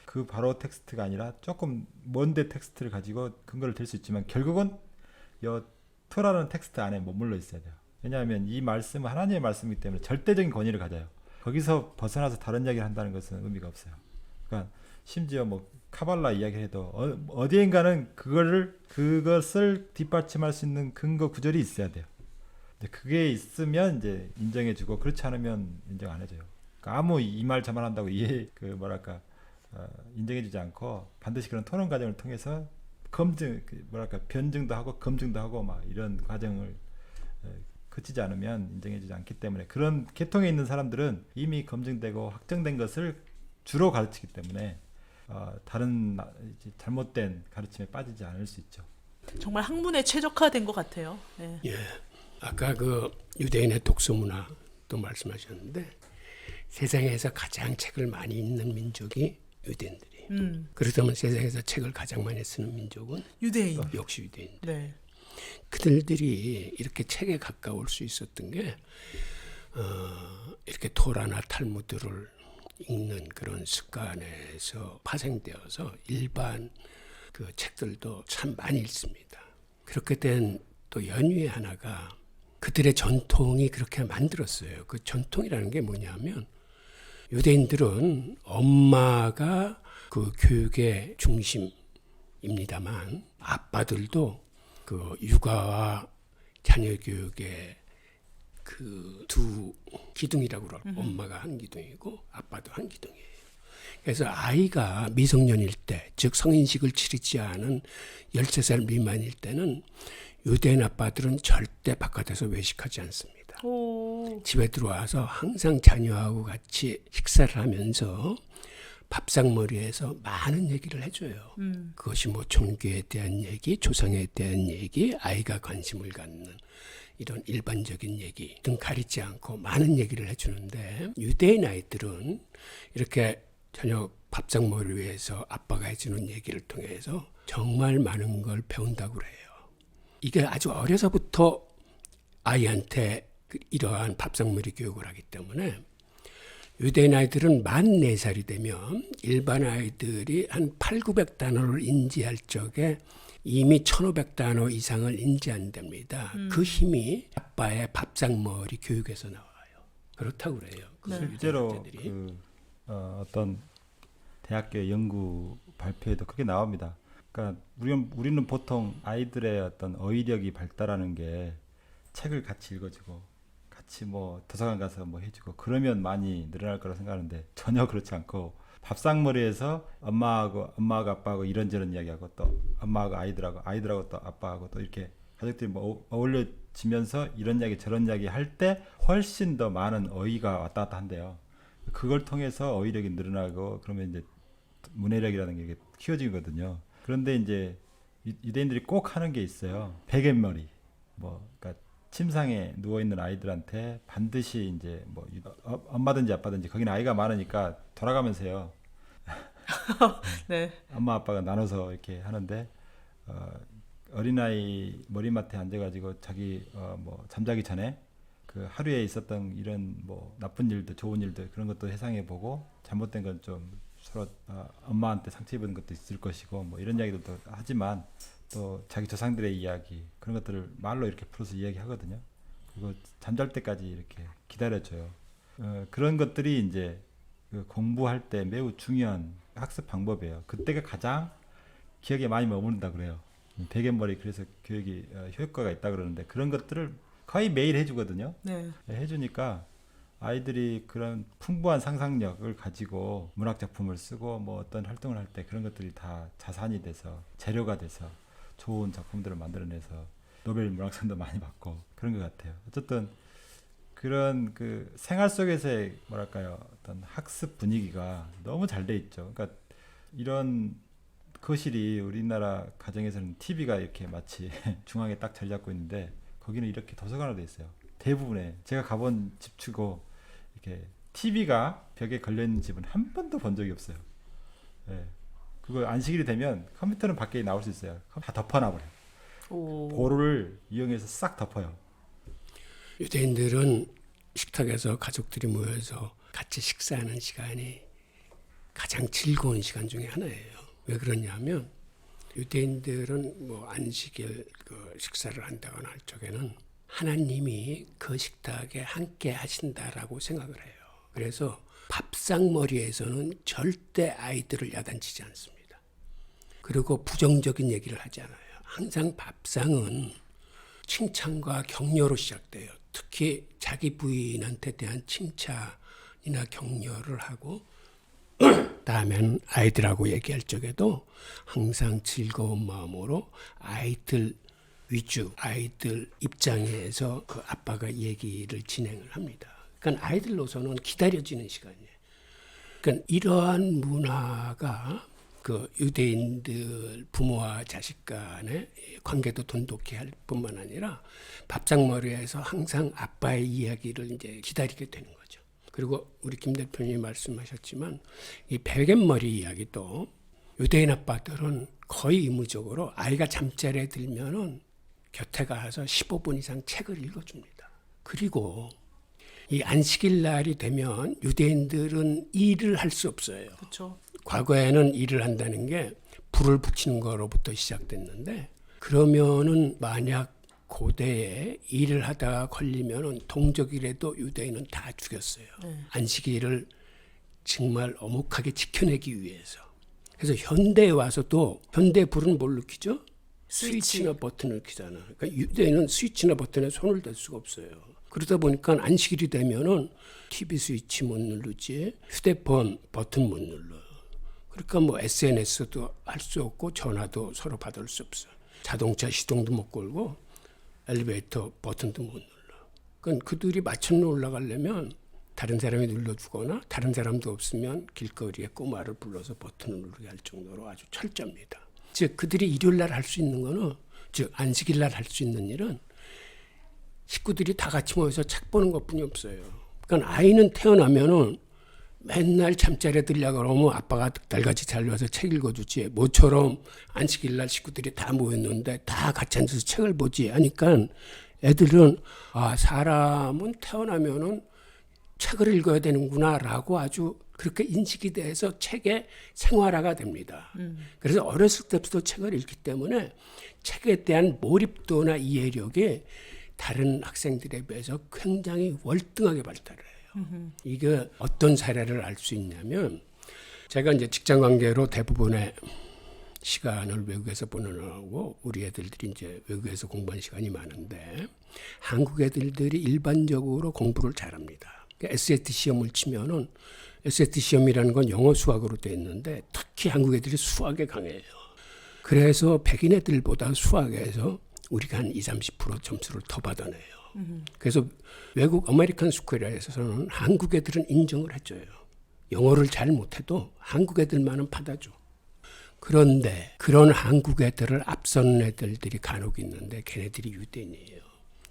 그 바로 텍스트가 아니라 조금 먼데 텍스트를 가지고 근거를 댈 수 있지만 결국은 토라는 텍스트 안에 머물러 있어야 돼요. 왜냐하면 이 말씀은 하나님의 말씀이기 때문에 절대적인 권위를 가져요. 거기서 벗어나서 다른 이야기를 한다는 것은 의미가 없어요. 그러니까 심지어 뭐 카발라 이야기를 해도 어디인가는 그것을 뒷받침할 수 있는 근거 구절이 있어야 돼요. 그게 있으면 이제 인정해주고 그렇지 않으면 인정 안 해줘요. 그러니까 아무 이 말 저 말 한다고 인정해주지 않고 반드시 그런 토론 과정을 통해서 변증도 하고 검증도 하고 막 이런 과정을 거치지 않으면 인정해주지 않기 때문에 그런 계통에 있는 사람들은 이미 검증되고 확정된 것을 주로 가르치기 때문에 다른 잘못된 가르침에 빠지지 않을 수 있죠. 정말 학문에 최적화된 것 같아요. 네. 예, 아까 그 유대인의 독서 문화도 말씀하셨는데 세상에서 가장 책을 많이 읽는 민족이 유대인들이. 그렇다면 세상에서 책을 가장 많이 쓰는 민족은 유대인. 역시 유대인들. 네. 그들이 이렇게 책에 가까울 수 있었던 게 이렇게 토라나 탈무드를 읽는 그런 습관에서 파생되어서 일반 그 책들도 참 많이 읽습니다. 그렇게 된 또 연유의 하나가 그들의 전통이 그렇게 만들었어요. 그 전통이라는 게 뭐냐면 유대인들은 엄마가 그 교육의 중심입니다만 아빠들도 그 육아와 자녀 교육의 그 두 기둥이라고 그러고 엄마가 한 기둥이고 아빠도 한 기둥이에요. 그래서 아이가 미성년일 때, 즉 성인식을 치르지 않은 13살 미만일 때는 유대인 아빠들은 절대 바깥에서 외식하지 않습니다. 오. 집에 들어와서 항상 자녀하고 같이 식사를 하면서 밥상머리에서 많은 얘기를 해줘요. 그것이 뭐 종교에 대한 얘기, 조상에 대한 얘기, 아이가 관심을 갖는 이런 일반적인 얘기 등 가리지 않고 많은 얘기를 해주는데, 유대인 아이들은 이렇게 저녁 밥상머리 위에서 아빠가 해주는 얘기를 통해서 정말 많은 걸 배운다고 그래요. 이게 아주 어려서부터 아이한테 이러한 밥상머리 교육을 하기 때문에 유대인 아이들은 만 4살이 되면 일반 아이들이 한 800~900단어를 인지할 적에 이미 1500단어 이상을 인지한답니다. 그 힘이 아빠의 밥상머리 교육에서 나와요. 그렇다고 그래요. 그 실제로 유대인 아이들이. 어떤 대학교 연구 발표에도 그게 나옵니다. 그러니까 우리는 보통 아이들의 어떤 어휘력이 발달하는 게 책을 같이 읽어주고 같이 뭐 도서관 가서 뭐 해주고 그러면 많이 늘어날 거라고 생각하는데 전혀 그렇지 않고 밥상머리에서 엄마하고 아빠하고 이런저런 이야기하고 또 엄마하고 아이들하고 또 아빠하고 또 이렇게 가족들이 뭐 어울려지면서 이런 이야기 저런 이야기 할 때 훨씬 더 많은 어휘가 왔다 갔다 한대요. 그걸 통해서 어휘력이 늘어나고 그러면 이제 문해력이라는 게 키워지거든요. 그런데 이제 유대인들이 꼭 하는 게 있어요. 베갯머리. 그러니까 침상에 누워 있는 아이들한테 반드시 이제 뭐 엄마든지 아빠든지 거기는 아이가 많으니까 돌아가면서요. 네. 엄마 아빠가 나눠서 이렇게 하는데 어린아이 머리맡에 앉아가지고 자기 뭐 잠자기 전에 그 하루에 있었던 이런 뭐 나쁜 일도 좋은 일도 그런 것도 회상해 보고 잘못된 건 좀 서로 엄마한테 상처 입은 것도 있을 것이고 뭐 이런 이야기도 하지만 또 자기 조상들의 이야기 그런 것들을 말로 이렇게 풀어서 이야기하거든요. 그리고 잠잘 때까지 이렇게 기다려줘요. 그런 것들이 이제 그 공부할 때 매우 중요한 학습 방법이에요. 그때가 가장 기억에 많이 머무른다 그래요. 베갯머리 그래서 교육이 효과가 있다 그러는데 그런 것들을 거의 매일 해주거든요. 네. 해주니까 아이들이 그런 풍부한 상상력을 가지고 문학 작품을 쓰고 뭐 어떤 활동을 할 때 그런 것들이 다 자산이 돼서 재료가 돼서 좋은 작품들을 만들어내서 노벨 문학상도 많이 받고 그런 것 같아요. 어쨌든 그런 그 생활 속에서의 뭐랄까요 어떤 학습 분위기가 너무 잘 돼 있죠. 그러니까 이런 거실이 우리나라 가정에서는 TV가 이렇게 마치 중앙에 딱 자리 잡고 있는데 거기는 이렇게 도서관으로 돼 있어요. 대부분의 제가 가본 집 치고 이렇게 TV가 벽에 걸려 있는 집은 한 번도 본 적이 없어요. 예. 그거 안식일이 되면 컴퓨터는 밖에 나올 수 있어요. 다 덮어놔버려요. 보루를 이용해서 싹 덮어요. 유대인들은 식탁에서 가족들이 모여서 같이 식사하는 시간이 가장 즐거운 시간 중에 하나예요. 왜 그러냐면 유대인들은 뭐 안식일 그 식사를 한다거나 할 적에는 하나님이 그 식탁에 함께 하신다라고 생각을 해요. 그래서 밥상머리에서는 절대 아이들을 야단치지 않습니다. 그리고 부정적인 얘기를 하지 않아요. 항상 밥상은 칭찬과 격려로 시작돼요. 특히 자기 부인한테 대한 칭찬이나 격려를 하고 다음에는 아이들하고 얘기할 적에도 항상 즐거운 마음으로 아이들 위주, 아이들 입장에서 그 아빠가 얘기를 진행을 합니다. 그러니까 아이들로서는 기다려지는 시간이에요. 그러니까 이러한 문화가 그 유대인들 부모와 자식 간의 관계도 돈독히 할 뿐만 아니라 밥상머리에서 항상 아빠의 이야기를 이제 기다리게 되는 거죠. 그리고 우리 김 대표님이 말씀하셨지만 이 베갯머리 이야기도 유대인 아빠들은 거의 의무적으로 아이가 잠자리에 들면은 곁에 가서 15분 이상 책을 읽어줍니다. 그리고 이 안식일 날이 되면 유대인들은 일을 할 수 없어요. 그렇죠. 과거에는 일을 한다는 게 불을 붙이는 거로부터 시작됐는데 그러면은 만약 고대에 일을 하다가 걸리면은 동족이라도 유대인은 다 죽였어요. 안식일을 정말 엄혹하게 지켜내기 위해서. 그래서 현대에 와서도 현대 불은 뭘 느끼죠? 스위치나 버튼을 키잖아. 그러니까 유대인은 스위치나 버튼에 손을 댈 수가 없어요. 그러다 보니까 안식일이 되면은 TV 스위치 못 누르지, 휴대폰 버튼 못 눌러요. 그러니까 뭐 SNS도 할 수 없고 전화도 서로 받을 수 없어. 자동차 시동도 못 걸고 엘리베이터 버튼도 못 눌러. 그러니까 그들이 마천루 올라가려면 다른 사람이 눌러주거나 다른 사람도 없으면 길거리에 꼬마를 불러서 버튼을 누르게 할 정도로 아주 철저합니다. 즉 그들이 일요일 날 할 수 있는 거는, 즉 안식일 날 할 수 있는 일은 식구들이 다 같이 모여서 책 보는 것뿐이 없어요. 그러니까 아이는 태어나면은 맨날 잠자리에 들려고 그러면 아빠가 득달같이 잘려서 책 읽어주지, 모처럼 안식일 날 식구들이 다 모였는데 다 같이 앉아서 책을 보지 하니까 애들은 사람은 태어나면은 책을 읽어야 되는구나 라고 아주 그렇게 인식이 돼서 책의 생활화가 됩니다. 그래서 어렸을 때부터 책을 읽기 때문에 책에 대한 몰입도나 이해력이 다른 학생들에 비해서 굉장히 월등하게 발달해요. 이게 어떤 사례를 알 수 있냐면, 제가 이제 직장 관계로 대부분의 시간을 외국에서 보내느라고 우리 애들이 이제 외국에서 공부하는 시간이 많은데, 한국 애들이 일반적으로 공부를 잘합니다. SAT 시험을 치면은, SAT 시험이라는 건 영어 수학으로 되어 있는데 특히 한국 애들이 수학에 강해요. 그래서 백인 애들보다 수학에서 우리가 한 20-30% 점수를 더 받아내요. 그래서 외국 아메리칸 스쿨에서는 한국 애들은 인정을 해줘요. 영어를 잘 못해도 한국 애들만은 받아줘. 그런데 그런 한국 애들을 앞서는 애들이 간혹 있는데 걔네들이 유대인이에요.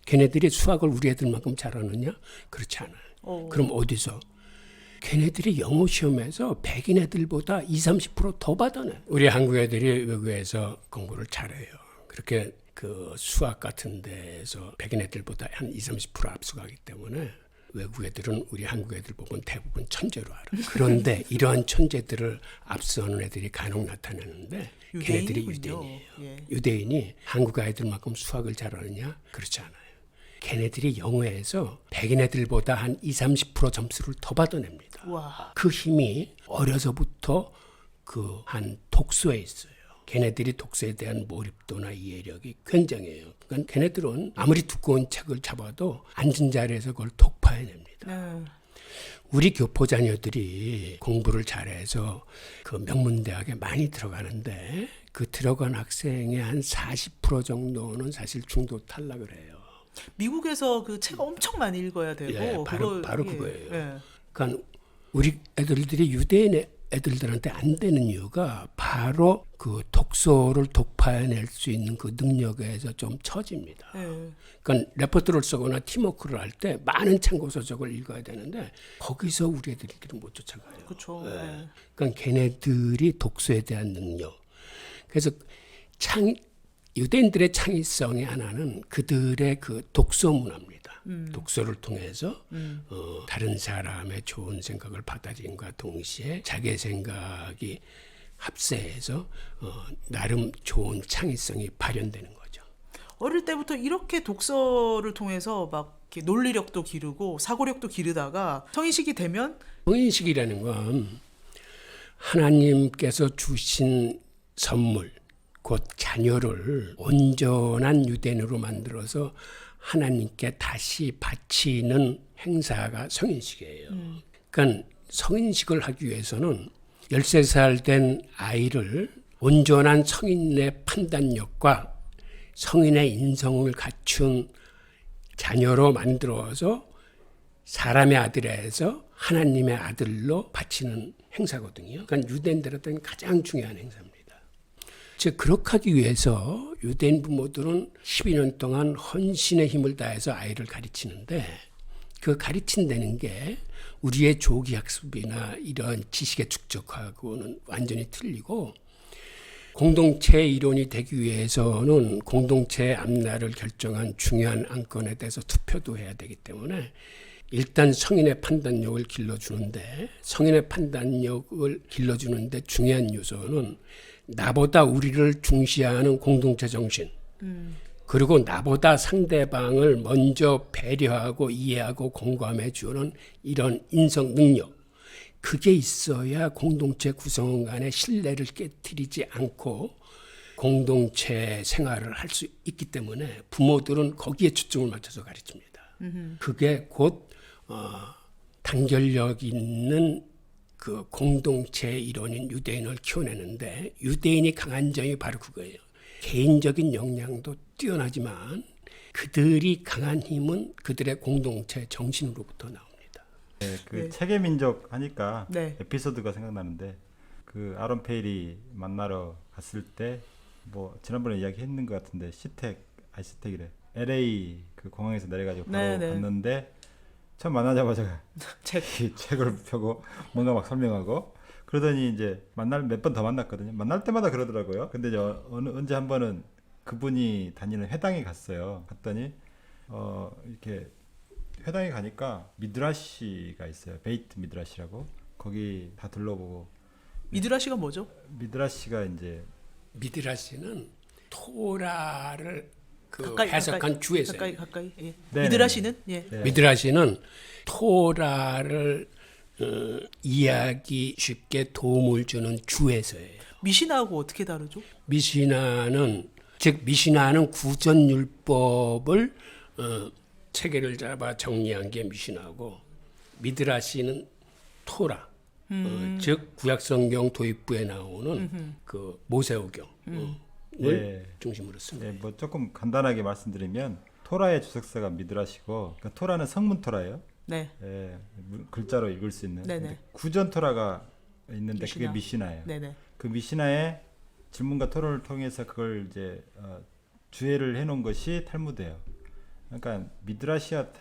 걔네들이 수학을 우리 애들만큼 잘하느냐? 그렇지 않아요. 그럼 어디서? 걔네들이 영어 시험에서 백인 애들보다 20-30% 더 받아내. 우리 한국 애들이 외국에서 공부를 잘해요. 그렇게 그 수학 같은 데에서 백인 애들보다 한 20-30% 앞서가기 때문에 외국 애들은 우리 한국 애들 보면 대부분 천재로 알아. 그런데 이러한 천재들을 앞서는 애들이 간혹 나타나는데 걔네들이 유대인이에요. 예. 유대인이 한국 아이들만큼 수학을 잘하느냐? 그렇지 않아요. 걔네들이 영어에서 백인 애들보다 한 20-30% 점수를 더 받아냅니다. 와. 그 힘이 어려서부터 그 한 독서에 있어요. 걔네들이 독서에 대한 몰입도나 이해력이 굉장해요. 그러니까 걔네들은 아무리 두꺼운 책을 잡아도 앉은 자리에서 그걸 독파해냅니다. 우리 교포 자녀들이 공부를 잘해서 그 명문대학에 많이 들어가는데 그 들어간 학생의 한 40% 정도는 사실 중도 탈락을 해요. 미국에서 그 책 엄청 많이 읽어야 되고 예, 바로 그거예요. 예. 그러니까 우리 애들이 유대인 애들한테 안 되는 이유가 바로 그 독서를 독파해낼 수 있는 그 능력에서 좀 처집니다. 예. 그러니까 레포트를 쓰거나 팀워크를 할 때 많은 참고서적을 읽어야 되는데 거기서 우리 애들끼리 못 쫓아가요. 그렇죠. 예. 예. 그러니까 걔네들이 독서에 대한 능력. 그래서 유대인들의 창의성의 하나는 그들의 그 독서 문화입니다. 독서를 통해서 다른 사람의 좋은 생각을 받아들임과 동시에 자기의 생각이 합세해서 나름 좋은 창의성이 발현되는 거죠. 어릴 때부터 이렇게 독서를 통해서 막 이렇게 논리력도 기르고 사고력도 기르다가 성인식이 되면 성인식이라는 건 하나님께서 주신 선물, 곧 자녀를 온전한 유대인으로 만들어서 하나님께 다시 바치는 행사가 성인식이에요. 그러니까 성인식을 하기 위해서는 13살 된 아이를 온전한 성인의 판단력과 성인의 인성을 갖춘 자녀로 만들어서 사람의 아들에서 하나님의 아들로 바치는 행사거든요. 그러니까 유대인들한테는 가장 중요한 행사입니다. 즉 그렇게 하기 위해서 유대인 부모들은 12년 동안 헌신의 힘을 다해서 아이를 가르치는데 그 가르친다는 게 우리의 조기학습이나 이런 지식의 축적하고는 완전히 틀리고, 공동체 이론이 되기 위해서는 공동체의 앞날을 결정한 중요한 안건에 대해서 투표도 해야 되기 때문에 일단 성인의 판단력을 길러주는데, 성인의 판단력을 길러주는데 중요한 요소는 나보다 우리를 중시하는 공동체 정신, 그리고 나보다 상대방을 먼저 배려하고 이해하고 공감해 주는 이런 인성 능력, 그게 있어야 공동체 구성원 간의 신뢰를 깨트리지 않고 공동체 생활을 할 수 있기 때문에 부모들은 거기에 초점을 맞춰서 가르칩니다. 그게 곧 단결력 있는 그 공동체 일원인 유대인을 키워내는데 유대인이 강한 점이 바로 그거예요. 개인적인 역량도 뛰어나지만 그들이 강한 힘은 그들의 공동체 정신으로부터 나옵니다. 네, 그 네. 책의 민족 하니까 네. 에피소드가 생각나는데 그 아론 페일이 만나러 갔을 때 뭐 지난번에 이야기했는 것 같은데 시텍이래 LA 그 공항에서 내려가지고 바로 네, 네. 갔는데 처음 만나자마자 책. 이 책을 펴고 뭔가 막 설명하고 그러더니 이제 몇 번 더 만났거든요. 만날 때마다 그러더라고요. 근데 이제 언제 한 번은 그분이 다니는 회당에 갔어요. 갔더니 이렇게 회당에 가니까 미드라시가 있어요. 베이트 미드라시라고. 거기 다 둘러보고 미드라시가 뭐죠? 미드라시가 이제 미드라시는 토라를 그 가까이, 해석한 가까이, 주에서 가까이. 예. 네, 미드라시는 예. 네. 미드라시는 토라를 이해하기 쉽게 도움을 주는 주에서예요. 미시나하고 어떻게 다르죠? 미시나는 구전율법을 체계를 잡아 정리한 게 미시나고 미드라시는 토라, 즉 구약성경 도입부에 나오는 그 모세오경을 네. 중심으로 씁니다. 네, 뭐 조금 간단하게 말씀드리면 토라의 주석사가 미드라시고 그러니까 토라는 성문 토라예요. 네. 예, 글자로 읽을 수 있는. 네네. 근데 구전 토라가 있는데 미시나. 그게 미시나예요. 네네. 그 미시나의 질문과 토론을 통해서 그걸 이제 주해를 해놓은 것이 탈무드예요. 그러니까 미드라시아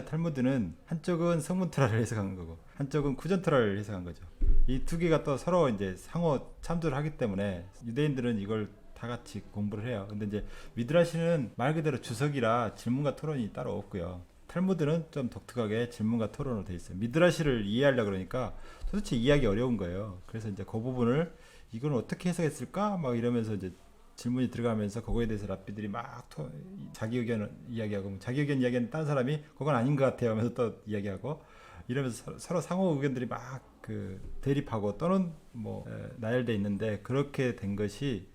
탈무드는 한쪽은 성문 토라를 해석한 거고 한쪽은 구전 토라를 해석한 거죠. 이 두 개가 또 서로 이제 상호 참조를 하기 때문에 유대인들은 이걸 다 같이 공부를 해요. 근데 이제 미드라시는 말 그대로 주석이라 질문과 토론이 따로 없고요. 탈무드는 좀 독특하게 질문과 토론으로 돼 있어요. 미드라시를 이해하려고 그러니까 도대체 이해하기 어려운 거예요. 그래서 이제 그 부분을 이건 어떻게 해석했을까? 막 이러면서 이제 질문이 들어가면서 그거에 대해서 랍비들이 막 자기 의견을 이야기하고 자기 의견 이야기하는 다른 사람이 그건 아닌 것 같아요 하면서 또 이야기하고 이러면서 서로 상호 의견들이 막 그 대립하고 또는 뭐 나열돼 있는데 그렇게 된 것이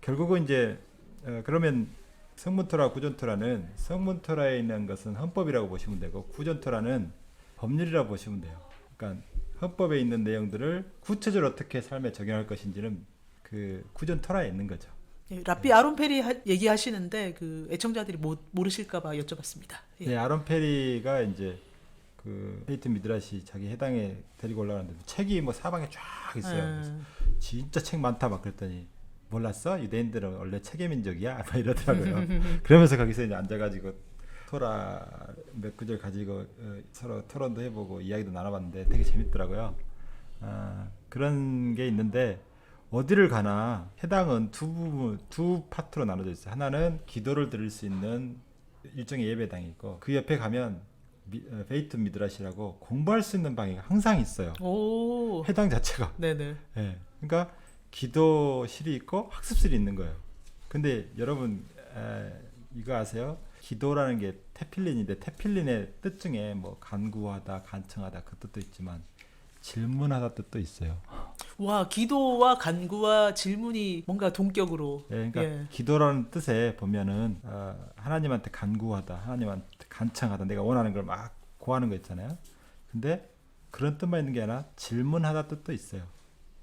결국은 이제 그러면 성문토라 구전토라는 성문토라에 있는 것은 헌법이라고 보시면 되고 구전토라는 법률이라고 보시면 돼요. 그러니까 헌법에 있는 내용들을 구체적으로 어떻게 삶에 적용할 것인지는 그 구전토라에 있는 거죠. 예, 랍비 아론 페리 얘기하시는데 그 애청자들이 모르실까봐 여쭤봤습니다. 예. 네, 아론 페리가 이제 그 베이트 미드라시 자기 해당에 데리고 올라가는데 책이 뭐 사방에 쫙 있어요. 그래서 진짜 책 많다 막 그랬더니 몰랐어? 유대인들은 원래 책의 민족이야? 막 이러더라고요. 그러면서 거기서 이제 앉아가지고 토라 몇 구절 가지고 서로 토론도 해보고 이야기도 나눠봤는데 되게 재밌더라고요. 그런 게 있는데 어디를 가나 해당은 두 파트로 나눠져 있어요. 하나는 기도를 드릴 수 있는 일종의 예배당이 있고 그 옆에 가면 베이트 미드라시라고 공부할 수 있는 방이 항상 있어요. 오. 해당 자체가. 네네. 네. 그러니까 기도실이 있고 학습실이 있는 거예요. 근데 여러분 이거 아세요? 기도라는 게 테필린인데 테필린의 뜻 중에 뭐 간구하다, 간청하다 그 뜻도 있지만 질문하다 뜻도 있어요. 와, 기도와 간구와 질문이 뭔가 동격으로. 예, 그러니까 예. 기도라는 뜻에 보면은 하나님한테 간구하다, 하나님한테 간청하다, 내가 원하는 걸 막 고하는 거 있잖아요. 근데 그런 뜻만 있는 게 아니라 질문하다 뜻도 있어요.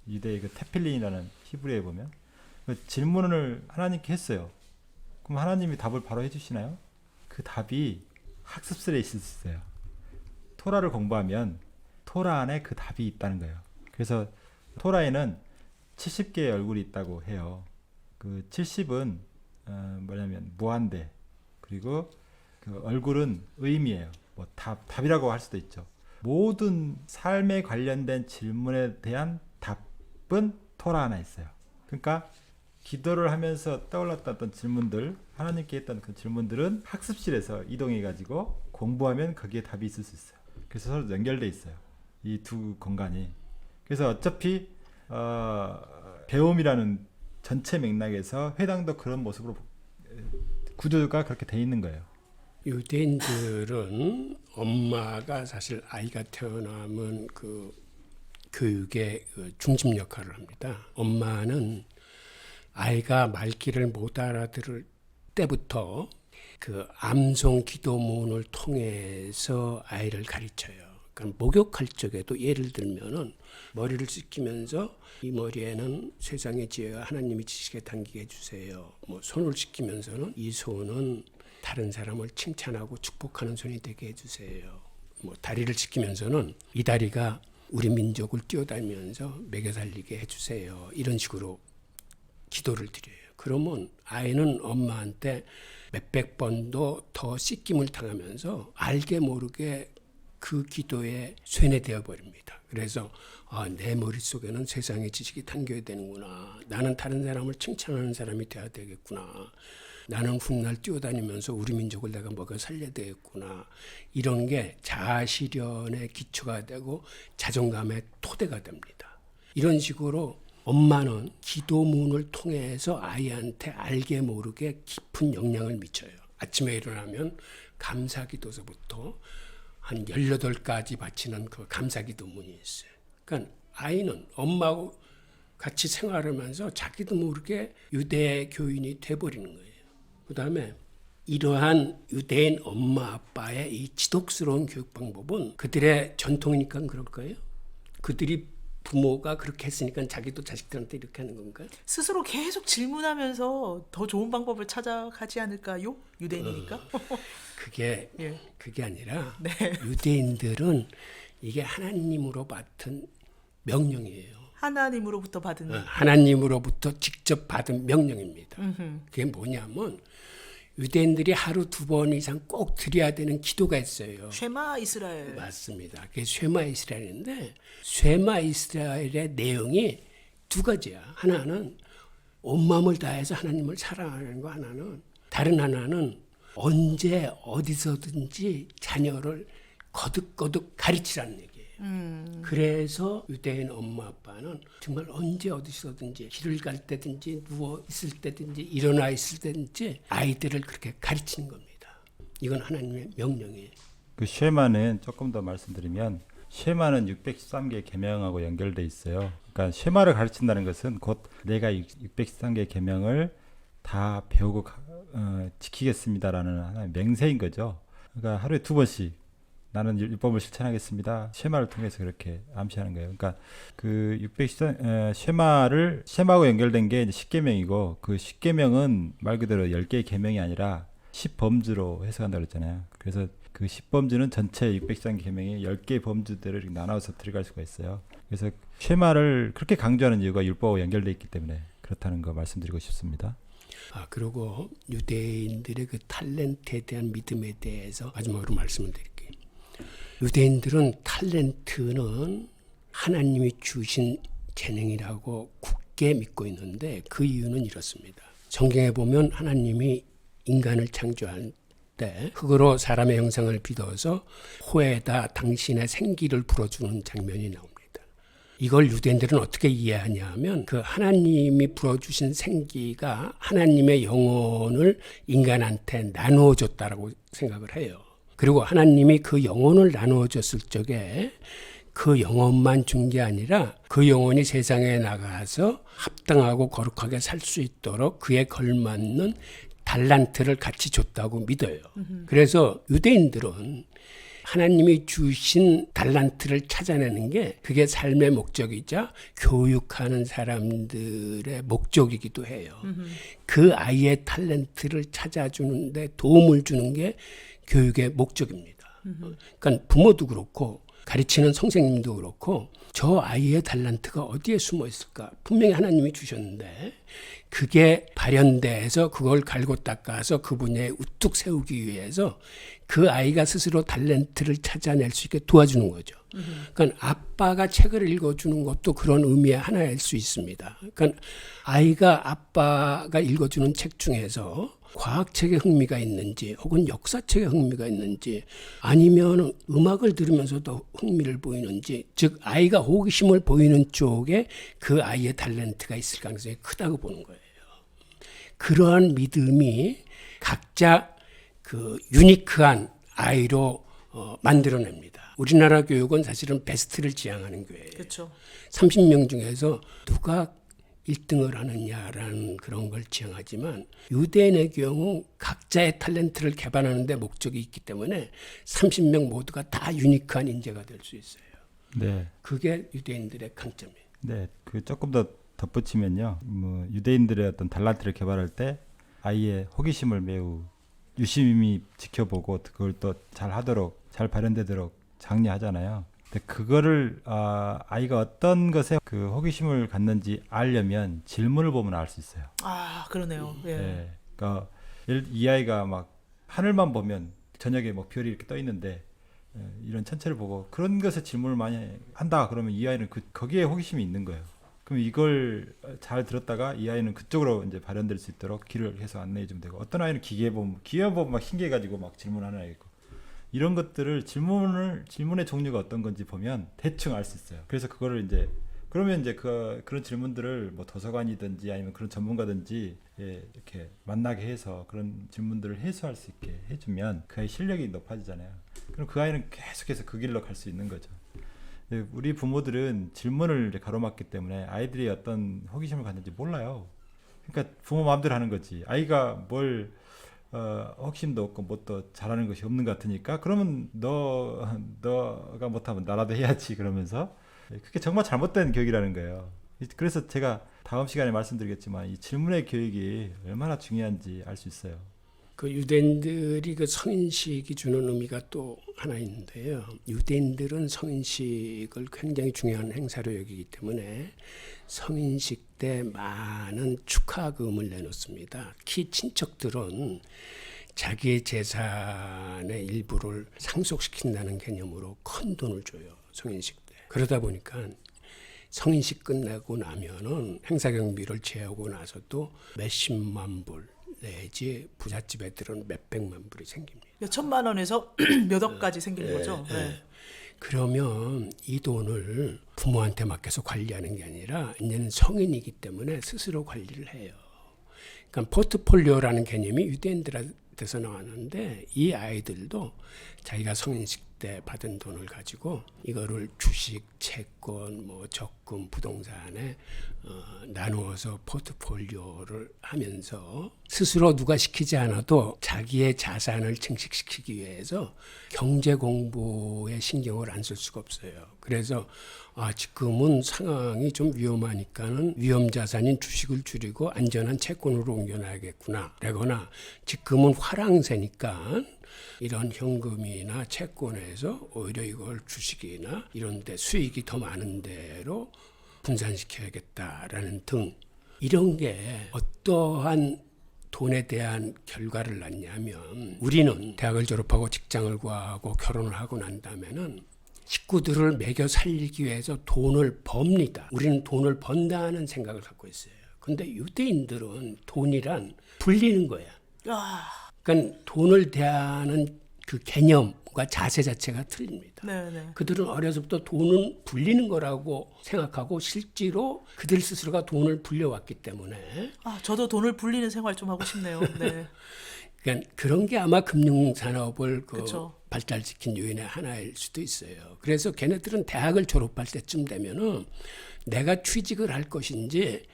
유대의 그 테필린이라는 히브리어에 보면 그 질문을 하나님께 했어요. 그럼 하나님이 답을 바로 해주시나요? 그 답이 학습실에 있을 수 있어요. 토라를 공부하면 토라 안에 그 답이 있다는 거예요. 그래서 토라에는 70개의 얼굴이 있다고 해요. 그 70은 뭐냐면 무한대, 그리고 그 얼굴은 의미예요. 뭐 답이라고 할 수도 있죠. 모든 삶에 관련된 질문에 대한 답은 토라 안에 있어요. 그러니까 기도를 하면서 떠올랐던 어떤 질문들, 하나님께 했던 그 질문들은 학습실에서 이동해 가지고 공부하면 거기에 답이 있을 수 있어요. 그래서 서로 연결돼 있어요. 이 두 공간이. 그래서 어차피 배움이라는 전체 맥락에서 회당도 그런 모습으로 구조가 그렇게 돼 있는 거예요. 유대인들은 엄마가 사실 아이가 태어나면 그 교육의 그 중심 역할을 합니다. 엄마는 아이가 말귀를 못 알아들을 때부터 그 암송 기도문을 통해서 아이를 가르쳐요. 그러니까 목욕할 적에도 예를 들면은 머리를 씻기면서 이 머리에는 세상의 지혜가 하나님이 지식에 담기게 해주세요. 뭐 손을 씻기면서는 이 손은 다른 사람을 칭찬하고 축복하는 손이 되게 해주세요. 뭐 다리를 씻기면서는 이 다리가 우리 민족을 뛰어다니면서 먹여 살리게 해주세요. 이런 식으로 기도를 드려요. 그러면 아이는 엄마한테 몇백 번도 더 씻김을 당하면서 알게 모르게 그 기도에 쇠뇌되어 버립니다. 그래서 내 머릿속에는 세상의 지식이 담겨야 되는구나. 나는 다른 사람을 칭찬하는 사람이 돼야 되겠구나. 나는 훗날 뛰어다니면서 우리 민족을 내가 먹여 살려야 되겠구나. 이런 게 자아실현의 기초가 되고 자존감의 토대가 됩니다. 이런 식으로 엄마는 기도문을 통해서 아이한테 알게 모르게 깊은 영향을 미쳐요. 아침에 일어나면 감사기도서부터 한 18가지 바치는 그 감사기도문이 있어요. 그러니까 아이는 엄마하고 같이 생활하면서 자기도 모르게 유대 교인이 돼버리는 거예요. 그 다음에 이러한 유대인 엄마 아빠의 이 지독스러운 교육 방법은 그들의 전통이니까 그럴 거예요. 그들이 부모가 그렇게 했으니까 자기도 자식들한테 이렇게 하는 건가? 스스로 계속 질문하면서 더 좋은 방법을 찾아가지 않을까요? 유대인이니까. 그게 예. 그게 아니라 네. 유대인들은 이게 하나님으로 받은 명령이에요. 하나님으로부터 받은 하나님으로부터 직접 받은 명령입니다. 그게 뭐냐면 유대인들이 하루 2번 이상 꼭 드려야 되는 기도가 있어요. 쉐마 이스라엘. 맞습니다. 그게 쉐마 이스라엘인데 쉐마 이스라엘의 내용이 2가지야. 하나는 온 마음을 다해서 하나님을 사랑하는 거, 다른 하나는 언제 어디서든지 자녀를 거듭거듭 가르치라는 얘기예요. 그래서 유대인 엄마 아빠는 정말 언제 어디서든지 길을 갈 때든지 누워 있을 때든지 일어나 있을 때든지 아이들을 그렇게 가르치는 겁니다. 이건 하나님의 명령이에요. 그 쉐마는 조금 더 말씀드리면 쉐마는 613개 계명하고 연결돼 있어요. 그러니까 쉐마를 가르친다는 것은 곧 내가 613개 계명을 다 배우고 지키겠습니다라는 하나의 맹세인 거죠. 그러니까 하루에 2번씩 나는 율법을 실천하겠습니다. 쉐마를 통해서 그렇게 암시하는 거예요. 그러니까 그 613 쉐마하고 연결된 게 이제 10계명이고 그 10계명은 말 그대로 10개의 계명이 아니라 10범주로 해석한다고 그랬잖아요. 그래서 그 10범주는 전체 613계명의 10개의 범주들을 나눠서 들어갈 수가 있어요. 그래서 쉐마를 그렇게 강조하는 이유가 율법하고 연결돼 있기 때문에 그렇다는 거 말씀드리고 싶습니다. 그리고 유대인들의 그 탤런트에 대한 믿음에 대해서 마지막으로 말씀을 드릴게요. 유대인들은 탤런트는 하나님이 주신 재능이라고 굳게 믿고 있는데 그 이유는 이렇습니다. 성경에 보면 하나님이 인간을 창조할 때 흙으로 사람의 형상을 빚어서 호에다 당신의 생기를 불어주는 장면이 나옵니다. 이걸 유대인들은 어떻게 이해하냐 하면 그 하나님이 불어주신 생기가 하나님의 영혼을 인간한테 나누어 줬다라고 생각을 해요. 그리고 하나님이 그 영혼을 나누어 줬을 적에 그 영혼만 준 게 아니라 그 영혼이 세상에 나가서 합당하고 거룩하게 살 수 있도록 그에 걸맞는 달란트를 같이 줬다고 믿어요. 그래서 유대인들은 하나님이 주신 달란트를 찾아내는 게 그게 삶의 목적이자 교육하는 사람들의 목적이기도 해요. 그 아이의 탤런트를 찾아주는 데 도움을 주는 게 교육의 목적입니다. 그러니까 부모도 그렇고 가르치는 선생님도 그렇고 저 아이의 달란트가 어디에 숨어 있을까? 분명히 하나님이 주셨는데 그게 발현돼서 그걸 갈고 닦아서 그분에 우뚝 세우기 위해서 그 아이가 스스로 달란트를 찾아낼 수 있게 도와주는 거죠. 그러니까 아빠가 책을 읽어주는 것도 그런 의미의 하나일 수 있습니다. 그러니까 아이가 아빠가 읽어주는 책 중에서 과학책에 흥미가 있는지 혹은 역사책에 흥미가 있는지 아니면 음악을 들으면서도 흥미를 보이는지 즉 아이가 호기심을 보이는 쪽에 그 아이의 탤런트가 있을 가능성이 크다고 보는 거예요. 그러한 믿음이 각자 그 유니크한 아이로 만들어냅니다. 우리나라 교육은 사실은 베스트를 지향하는 교회예요. 그렇죠. 30명 중에서 누가 1등을 하느냐라는 그런 걸 지향하지만 유대인의 경우 각자의 탤런트를 개발하는 데 목적이 있기 때문에 30명 모두가 다 유니크한 인재가 될 수 있어요. 네. 그게 유대인들의 강점이에요. 네, 그 조금 더 덧붙이면요, 뭐 유대인들의 어떤 달란트를 개발할 때 아이의 호기심을 매우 유심히 지켜보고 그걸 또 잘하도록 잘 발현되도록 장려하잖아요. 근데 그거를 아이가 어떤 것에 그 호기심을 갖는지 알려면 질문을 보면 알 수 있어요. 아, 그러네요. 예. 네, 그러니까 이 아이가 막 하늘만 보면 저녁에 뭐 별이 이렇게 떠 있는데 이런 천체를 보고 그런 것에 질문을 많이 한다 그러면 이 아이는 거기에 호기심이 있는 거예요. 그럼 이걸 잘 들었다가 이 아이는 그쪽으로 이제 발현될 수 있도록 길을 해서 안내해 주면 되고, 어떤 아이는 기계 보면 막 신기해 가지고 막 질문하는 아이 있고, 이런 것들을 질문의 종류가 어떤 건지 보면 대충 알 수 있어요. 그래서 그거를 이제 그러면 이제 그런 질문들을 뭐 도서관이든지 아니면 그런 전문가든지 이렇게 만나게 해서 그런 질문들을 해소할 수 있게 해주면 그 아이 실력이 높아지잖아요. 그럼 그 아이는 계속해서 그 길로 갈 수 있는 거죠. 우리 부모들은 질문을 이제 가로막기 때문에 아이들이 어떤 호기심을 갖는지 몰라요. 그러니까 부모 마음대로 하는 거지. 아이가 뭘 호기심도 없고 뭣도 잘하는 것이 없는 것 같으니까 그러면 너가 못하면 나라도 해야지 그러면서, 그게 정말 잘못된 교육이라는 거예요. 그래서 제가 다음 시간에 말씀드리겠지만 이 질문의 교육이 얼마나 중요한지 알 수 있어요. 그 유대인들이 그 성인식이 주는 의미가 또 하나 있는데요. 유대인들은 성인식을 굉장히 중요한 행사로 여기기 때문에 성인식 때 많은 축하금을 내놓습니다. 특히 친척들은 자기의 재산의 일부를 상속시킨다는 개념으로 큰 돈을 줘요. 성인식 때. 그러다 보니까 성인식 끝나고 나면은 행사 경비를 제하고 나서도 몇십만 불 내지 부잣집 애들은 몇백만 불이 생깁니다. 몇 천만 원에서 몇 억까지 생기는 거죠. 네. 그러면 이 돈을 부모한테 맡겨서 관리하는 게 아니라 이제는 성인이기 때문에 스스로 관리를 해요. 그러니까 포트폴리오라는 개념이 유대인들한테서 나왔는데 이 아이들도 자기가 성인식 때 받은 돈을 가지고 이거를 주식, 채권, 뭐 적금, 부동산에 나누어서 포트폴리오를 하면서 스스로 누가 시키지 않아도 자기의 자산을 증식시키기 위해서 경제 공부에 신경을 안 쓸 수가 없어요. 그래서 지금은 상황이 좀 위험하니까는 위험 자산인 주식을 줄이고 안전한 채권으로 옮겨놔야겠구나. 라거나 지금은 화랑세니까 이런 현금이나 채권에서 오히려 이걸 주식이나 이런 데 수익이 더 많은 데로 분산시켜야겠다라는 등 이런 게 어떠한 돈에 대한 결과를 낳냐면, 우리는 대학을 졸업하고 직장을 구하고 결혼을 하고 난 다음에는 식구들을 먹여 살리기 위해서 돈을 법니다. 우리는 돈을 번다는 생각을 갖고 있어요. 근데 유대인들은 돈이란 불리는 거야. 그러니까 돈을 대하는 그 개념과 자세 자체가 틀립니다. 네네. 그들은 어려서부터 돈은 불리는 거라고 생각하고 실제로 그들 스스로가 돈을 불려왔기 때문에 저도 돈을 불리는 생활 좀 하고 싶네요. 네. 그러니까 그런 게 아마 금융산업을 그쵸. 발달시킨 요인의 하나일 수도 있어요. 그래서 걔네들은 대학을 졸업할 때쯤 되면은 내가 취직을 할 것인지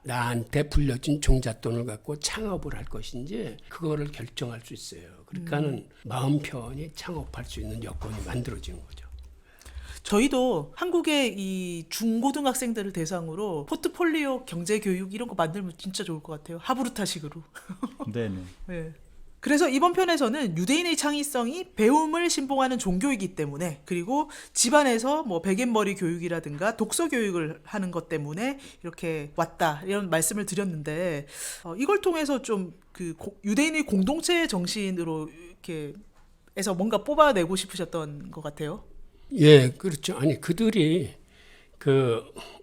나한테 불려진 종잣돈을 갖고 창업을 할 것인지 그거를 결정할 수 있어요. 그러니까는 마음 편히 창업할 수 있는 여건이 만들어지는 거죠. 저희도 한국의 이 중고등학생들을 대상으로 포트폴리오 경제 교육 이런 거 만들면 진짜 좋을 것 같아요. 하브루타식으로. 네네. 네. 그래서 이번 편에서는 유대인의 창의성이 배움을 신봉하는 종교이기 때문에, 그리고 집안에서 뭐 백앤머리 교육이라든가 독서 교육을 하는 것 때문에 이렇게 왔다 이런 말씀을 드렸는데, 이걸 통해서 좀 그 유대인의 공동체 정신으로 이렇게 해서 뭔가 뽑아내고 싶으셨던 것 같아요. 예, 그렇죠. 아니 그들이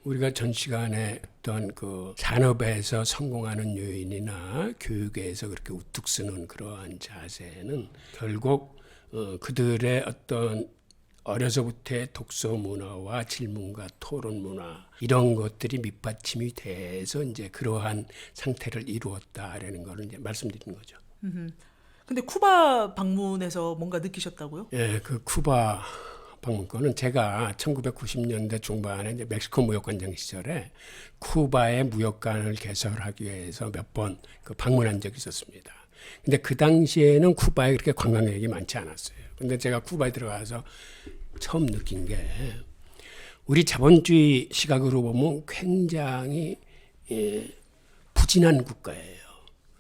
우리가 전 시간에 어떤 그 산업에서 성공하는 요인이나 교육에서 그렇게 우뚝 서는 그러한 자세는 결국 그들의 어떤 어려서부터의 독서 문화와 질문과 토론 문화 이런 것들이 밑받침이 돼서 이제 그러한 상태를 이루었다라는 거를 이제 말씀드리는 거죠. 근데 쿠바 방문해서 뭔가 느끼셨다고요? 예, 그 쿠바 방문권은 제가 1990년대 중반에 이제 멕시코 무역관장 시절에 쿠바의 무역관을 개설하기 위해서 몇 번 그 방문한 적이 있었습니다. 근데 그 당시에는 쿠바에 그렇게 관광객이 많지 않았어요. 근데 제가 쿠바에 들어가서 처음 느낀 게 우리 자본주의 시각으로 보면 굉장히 부진한 국가예요.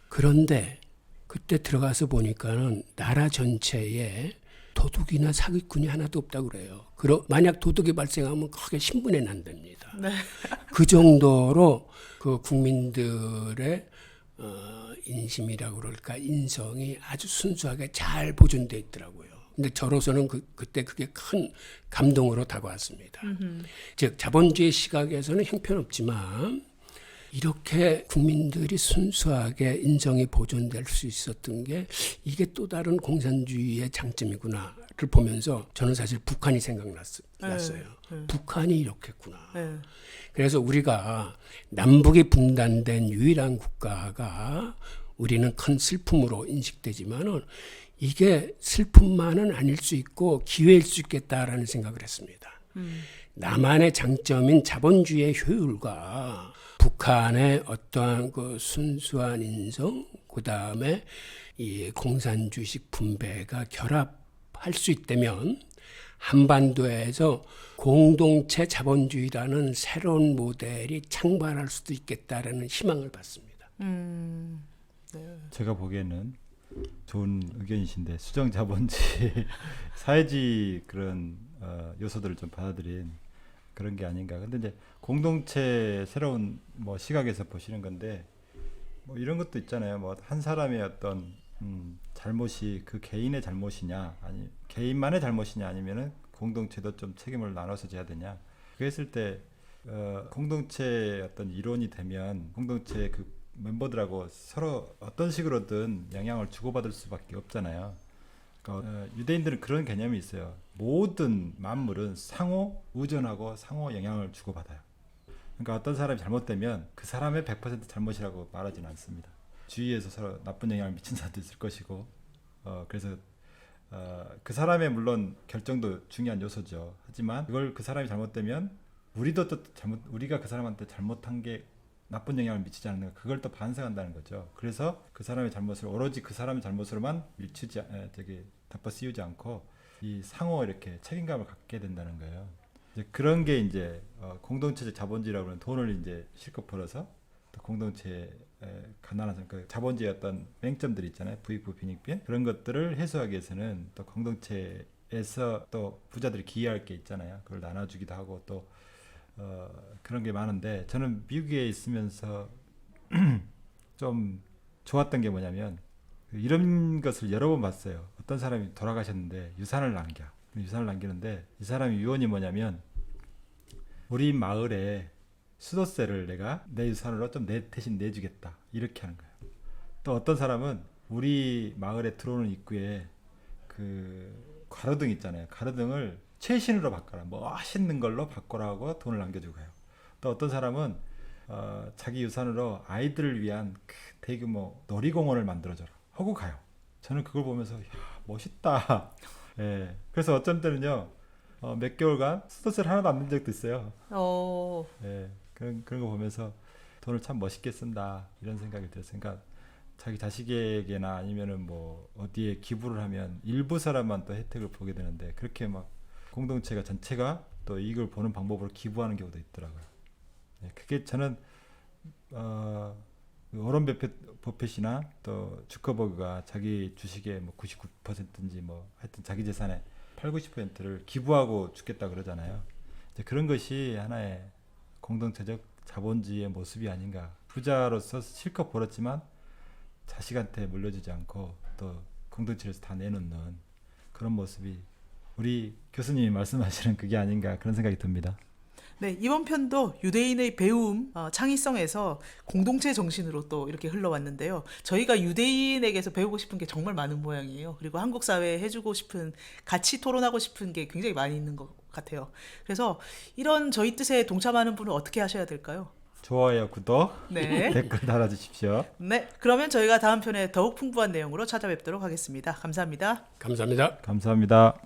그런데 그때 들어가서 보니까는 나라 전체에 도둑이나 사기꾼이 하나도 없다고 그래요. 만약 도둑이 발생하면 크게 신문에 난답니다. 네. 그 정도로 그 국민들의 인심이라고 그럴까 인성이 아주 순수하게 잘 보존돼 있더라고요. 근데 저로서는 그때 그게 큰 감동으로 다가왔습니다. 즉 자본주의 시각에서는 형편없지만 이렇게 국민들이 순수하게 인성이 보존될 수 있었던 게 이게 또 다른 공산주의의 장점이구나를 보면서 저는 사실 북한이 생각났어요. 북한이 이렇겠구나. 그래서 우리가 남북이 분단된 유일한 국가가 우리는 큰 슬픔으로 인식되지만은 이게 슬픔만은 아닐 수 있고 기회일 수 있겠다라는 생각을 했습니다. 남한의 장점인 자본주의의 효율과 북한의 어떠한 그 순수한 인성, 그 다음에 이 공산주의식 분배가 결합할 수 있다면 한반도에서 공동체 자본주의라는 새로운 모델이 창발할 수도 있겠다라는 희망을 받습니다. 네. 제가 보기에는 좋은 의견이신데 수정 자본주의 사회주의 그런 요소들을 좀 받아들인 그런 게 아닌가. 근데 이제 공동체 새로운 뭐 시각에서 보시는 건데 뭐 이런 것도 있잖아요. 뭐 한 사람의 어떤 잘못이 그 개인의 잘못이냐, 아니 개인만의 잘못이냐, 아니면은 공동체도 좀 책임을 나눠서 져야 되냐. 그랬을 때 공동체 어떤 이론이 되면 공동체 그 멤버들하고 서로 어떤 식으로든 영향을 주고받을 수밖에 없잖아요. 그러니까 유대인들은 그런 개념이 있어요. 모든 만물은 상호 의존하고 상호 영향을 주고받아요. 그러니까 어떤 사람이 잘못되면 그 사람의 100% 잘못이라고 말하지는 않습니다. 주위에서 서로 나쁜 영향을 미친 사람도 있을 것이고, 그래서 그 사람의 물론 결정도 중요한 요소죠. 하지만 그걸 그 사람이 잘못되면 우리도 또 우리가 그 사람한테 잘못한 게 나쁜 영향을 미치지 않는 거, 그걸 또 반성한다는 거죠. 그래서 그 사람의 잘못을 오로지 그 사람의 잘못으로만 덮어 씌우지 않고 이 상호 이렇게 책임감을 갖게 된다는 거예요. 이제 그런 게 이제 공동체적 자본주의라고 하는 돈을 이제 실컷 벌어서 또 공동체에 가난한 그 자본주의의 어떤 맹점들이 있잖아요. 부익부 빈익빈 그런 것들을 해소하기 위해서는 또 공동체에서 또 부자들이 기여할 게 있잖아요. 그걸 나눠주기도 하고 또 그런 게 많은데 저는 미국에 있으면서 좀 좋았던 게 뭐냐면 이런 것을 여러 번 봤어요. 어떤 사람이 돌아가셨는데 유산을 남기는데 이 사람의 유언이 뭐냐면 우리 마을에 수도세를 내가 내 유산으로 좀 대신 내주겠다 이렇게 하는 거예요. 또 어떤 사람은 우리 마을에 들어오는 입구에 그 가로등 있잖아요. 가로등을 최신으로 바꿔라. 멋있는 걸로 바꿔라고 돈을 남겨주고 가요. 또 어떤 사람은 자기 유산으로 아이들을 위한 대규모 놀이공원을 만들어줘라 하고 가요. 저는 그걸 보면서 멋있다. 예. 그래서 어쩐 때는요 몇 개월간 수도세를 하나도 안 낸 적도 있어요. 예. 그런 거 보면서 돈을 참 멋있게 쓴다 이런 생각이 들었어요. 그러니까 자기 자식에게나 아니면은 뭐 어디에 기부를 하면 일부 사람만 또 혜택을 보게 되는데 그렇게 막 공동체가 전체가 또 이익을 보는 방법으로 기부하는 경우도 있더라고요. 네, 그게 저는 워런 버핏이나 또 주커버그가 자기 주식의 뭐 99%인지 뭐 하여튼 자기 재산의 80-90%를 기부하고 죽겠다 그러잖아요. 이제 그런 것이 하나의 공동체적 자본주의의 모습이 아닌가. 부자로서 실컷 벌었지만 자식한테 물려주지 않고 또 공동체에서 다 내놓는 그런 모습이 우리 교수님이 말씀하시는 그게 아닌가 그런 생각이 듭니다. 네, 이번 편도 유대인의 배움, 창의성에서 공동체 정신으로 또 이렇게 흘러왔는데요. 저희가 유대인에게서 배우고 싶은 게 정말 많은 모양이에요. 그리고 한국 사회에 해주고 싶은, 같이 토론하고 싶은 게 굉장히 많이 있는 것 같아요. 그래서 이런 저희 뜻에 동참하는 분은 어떻게 하셔야 될까요? 좋아요, 구독, 네. 댓글 달아주십시오. 네, 그러면 저희가 다음 편에 더욱 풍부한 내용으로 찾아뵙도록 하겠습니다. 감사합니다. 감사합니다. 감사합니다.